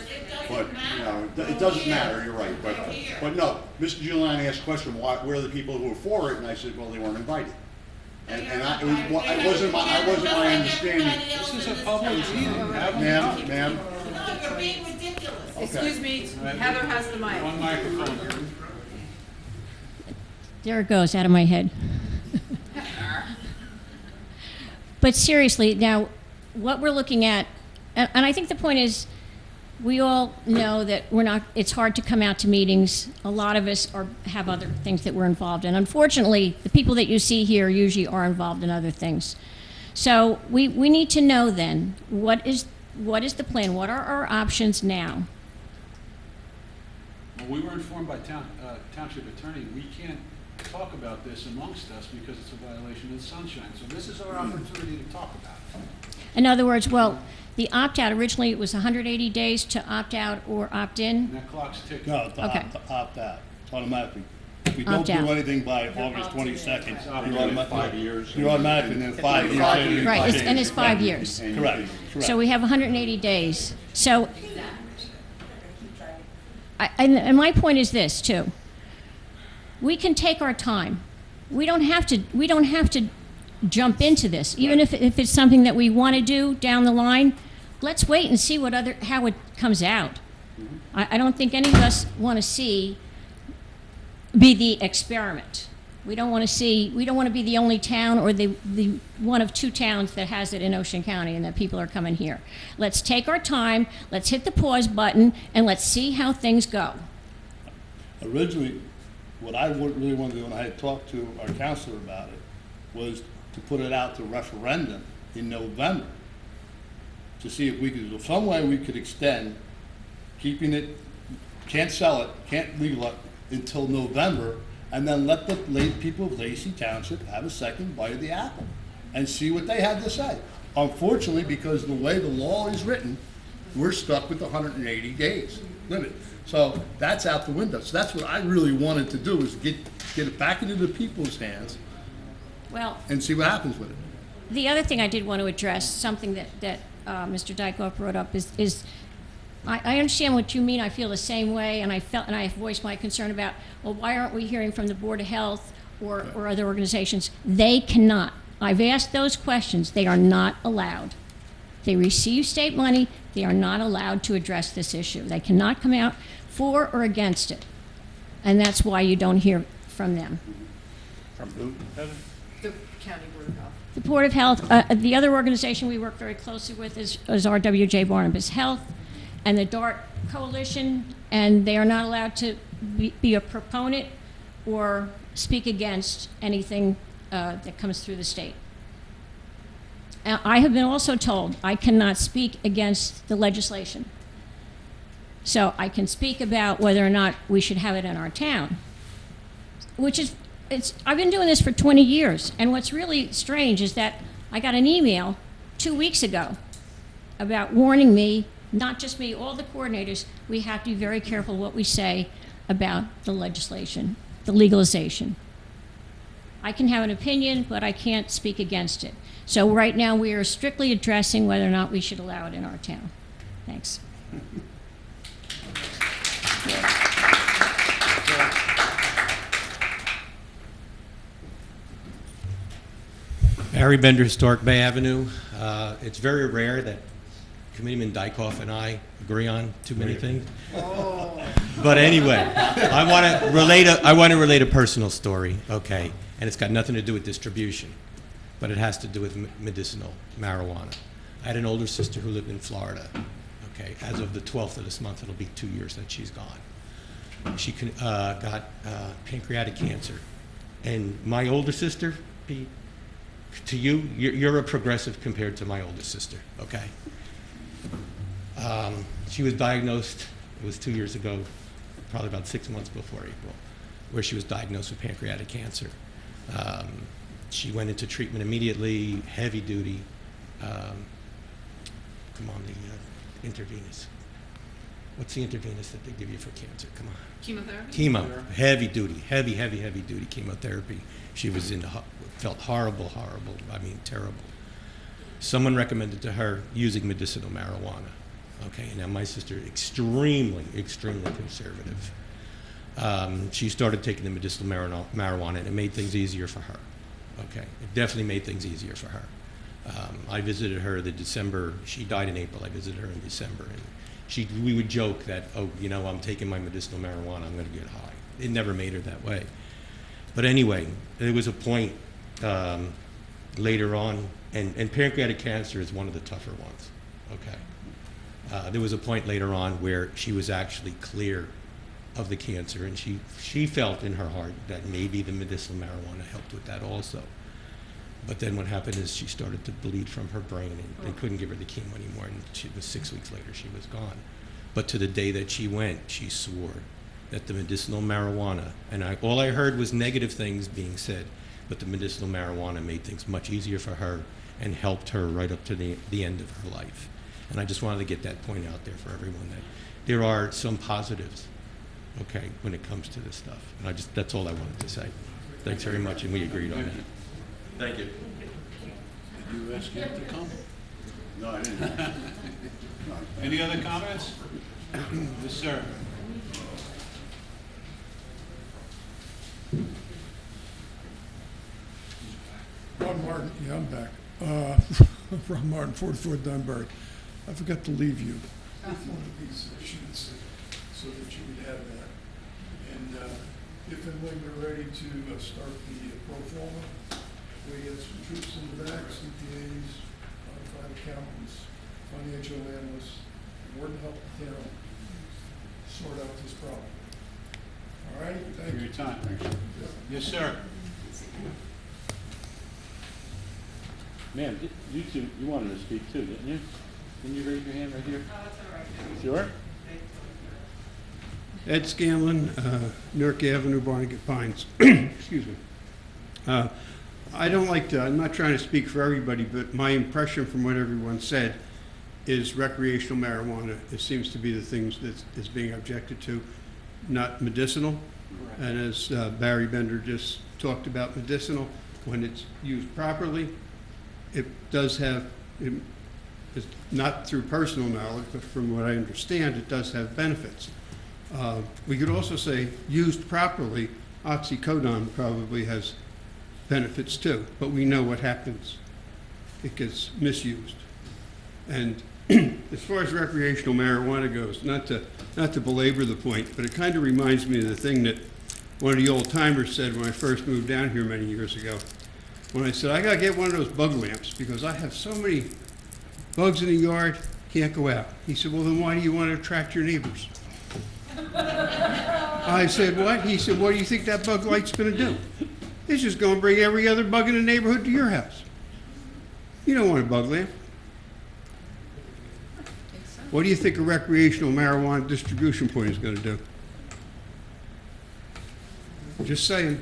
but, you know, it doesn't matter, you're right, but no, Mr. Giuliani asked a question, where are the people who were for it, and I said, well, they weren't invited. And it wasn't my understanding. This is a public meeting. Ma'am, You're being ridiculous. Excuse me, Heather has the mic. One microphone. There it goes, out of my head. But seriously, now, what we're looking at, and I think the point is, we all know that it's hard to come out to meetings. A lot of us have other things that we're involved in. Unfortunately, the people that you see here usually are involved in other things. So we need to know then, what is the plan? What are our options now? Well, we were informed by township attorney, we can't talk about this amongst us because it's a violation of the sunshine. So this is our opportunity to talk about it. In other words, well, the opt-out, originally it was 180 days to opt out or opt in. And that clock's ticking. No, to Okay. opt out, it's automatically. If we don't Opt do out. anything by August 22nd, you're automatic. 5 automatically, years. you're automatically, and then 5 years. later, Right, and it's 5 years. Correct, correct. So we have 180 days. So, and my point is this too. We can take our time. We don't have to jump into this. Even if it's something that we want to do down the line, let's wait and see how it comes out. I don't think any of us want to be the experiment. We don't want to be the only town or the one of 2 towns that has it in Ocean County and that people are coming here. Let's take our time, let's hit the pause button, and let's see how things go. Originally, what I really wanted to do when I had talked to our counselor about it was to put it out to referendum in November to see if we could, some way we could extend keeping it, can't sell it, can't legal it until November, and then let the people of Lacey Township have a second bite of the apple and see what they have to say. Unfortunately, because the way the law is written, we're stuck with the 180 days limit. So that's out the window. So that's what I really wanted to do, is get it back into the people's hands Well, and see what happens with it. the other thing I did want to address, something that Mr. Dykoff brought up, is I understand what you mean. I feel the same way, and I voiced my concern about, well, why aren't we hearing from the Board of Health or other organizations? They cannot. I've asked those questions. They are not allowed. They receive state money. They are not allowed to address this issue. They cannot come out for or against it, and that's why you don't hear from them. From who, Heather? The County Board of Health. The Board of Health, the other organization we work very closely with is RWJ Barnabas Health and the DART Coalition, and they are not allowed to be a proponent or speak against anything that comes through the state. I have been also told I cannot speak against the legislation. So I can speak about whether or not we should have it in our town, which is, I've been doing this for 20 years, and what's really strange is that I got an email 2 weeks ago about warning me, not just me, all the coordinators, we have to be very careful what we say about the legislation, the legalization. I can have an opinion, but I can't speak against it. So right now we are strictly addressing whether or not we should allow it in our town. Thanks. Barry Bender, Historic Bay Avenue. It's very rare that Committeeman Dykoff and I agree on too many things. But anyway, I want to relate a personal story, okay? And it's got nothing to do with distribution, but it has to do with medicinal marijuana. I had an older sister who lived in Florida, okay? As of the 12th of this month, it'll be 2 years that she's gone. She got pancreatic cancer. And my older sister, Pete, to you, you're a progressive compared to my oldest sister, okay? She was diagnosed, it was 2 years ago, probably about 6 months before April, where she was diagnosed with pancreatic cancer. She went into treatment immediately, heavy duty. Come on, the intravenous. What's the intravenous that they give you for cancer? Come on. Chemotherapy? Chemo, heavy duty, heavy duty chemotherapy. She was felt horrible, I mean terrible. Someone recommended to her using medicinal marijuana. Okay, now my sister, extremely conservative. She started taking the medicinal marijuana, and it made things easier for her. Okay, it definitely made things easier for her. I visited her the December, she died in April, I visited her in December, and we would joke that, oh, you know, I'm taking my medicinal marijuana, I'm going to get high. It never made her that way. But anyway, there was a point later on, and pancreatic cancer is one of the tougher ones, okay? There was a point later on where she was actually clear of the cancer, and she felt in her heart that maybe the medicinal marijuana helped with that also. But then what happened is she started to bleed from her brain, and they couldn't give her the chemo anymore, and it was 6 weeks later she was gone. But to the day that she went, she swore that the medicinal marijuana, and all I heard was negative things being said, but the medicinal marijuana made things much easier for her and helped her right up to the end of her life. And I just wanted to get that point out there for everyone, that there are some positives, okay, when it comes to this stuff. And that's all I wanted to say. Thanks very much, and we agreed on that. Thank you. Did you ask him to come? No, I didn't. No. Any other comments? Yes, sir. Ron Martin, yeah, I'm back. Ron Martin, 44 Dunbar. I forgot to leave you with one of these sheets so that you would have that. And if and when you're ready to start the pro forma, we get some troops in the back, CPAs, qualified accountants, financial analysts, more to help the town sort out this problem. All right, thank you. For your time. Yes, sir. Ma'am, you wanted to speak too, didn't you? Can you raise your hand right here? Oh, that's all right. Sure? Ed Scanlon, Newark Avenue, Barnegat Pines. Excuse me. I don't like to, I'm not trying to speak for everybody, but my impression from what everyone said is recreational marijuana. It seems to be the things that is being objected to, not medicinal. Correct. And as Barry Bender just talked about, medicinal, when it's used properly, it does have, it's not through personal knowledge, but from what I understand, it does have benefits. We could also say, used properly, oxycodone probably has benefits too, but we know what happens. It gets misused. And as far as recreational marijuana goes, not to belabor the point, but it kind of reminds me of the thing that one of the old timers said when I first moved down here many years ago. When I said, I gotta get one of those bug lamps because I have so many bugs in the yard, can't go out. He said, well, then why do you want to attract your neighbors? I said, what? He said, what do you think that bug light's gonna do? It's just gonna bring every other bug in the neighborhood to your house. You don't want a bug lamp. What do you think a recreational marijuana distribution point is gonna do? Just saying.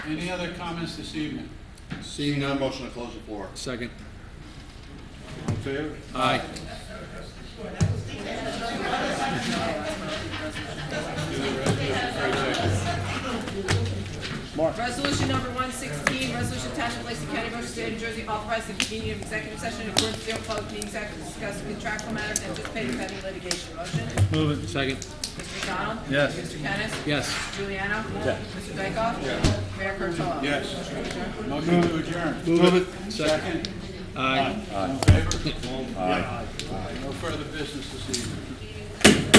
Any other comments this evening? Seeing none, motion to close the floor. Second. All in favor? Aye. Resolution number 116, resolution Township of Lacey County, Ocean State, New Jersey, authorizing the convening of executive session in accordance with the Open Public Meetings Act to discuss contractual matters anticipated pending litigation. Motion? Move it. Second. Mr. McDonald? Yes. Mr. Kennis? Yes. Juliano? Yes. Mr. Dykoff? Yes. Mayor Kurtolo? Yes. Motion to adjourn. Move it. Second. Aye. All in favor? Aye. No further business this evening.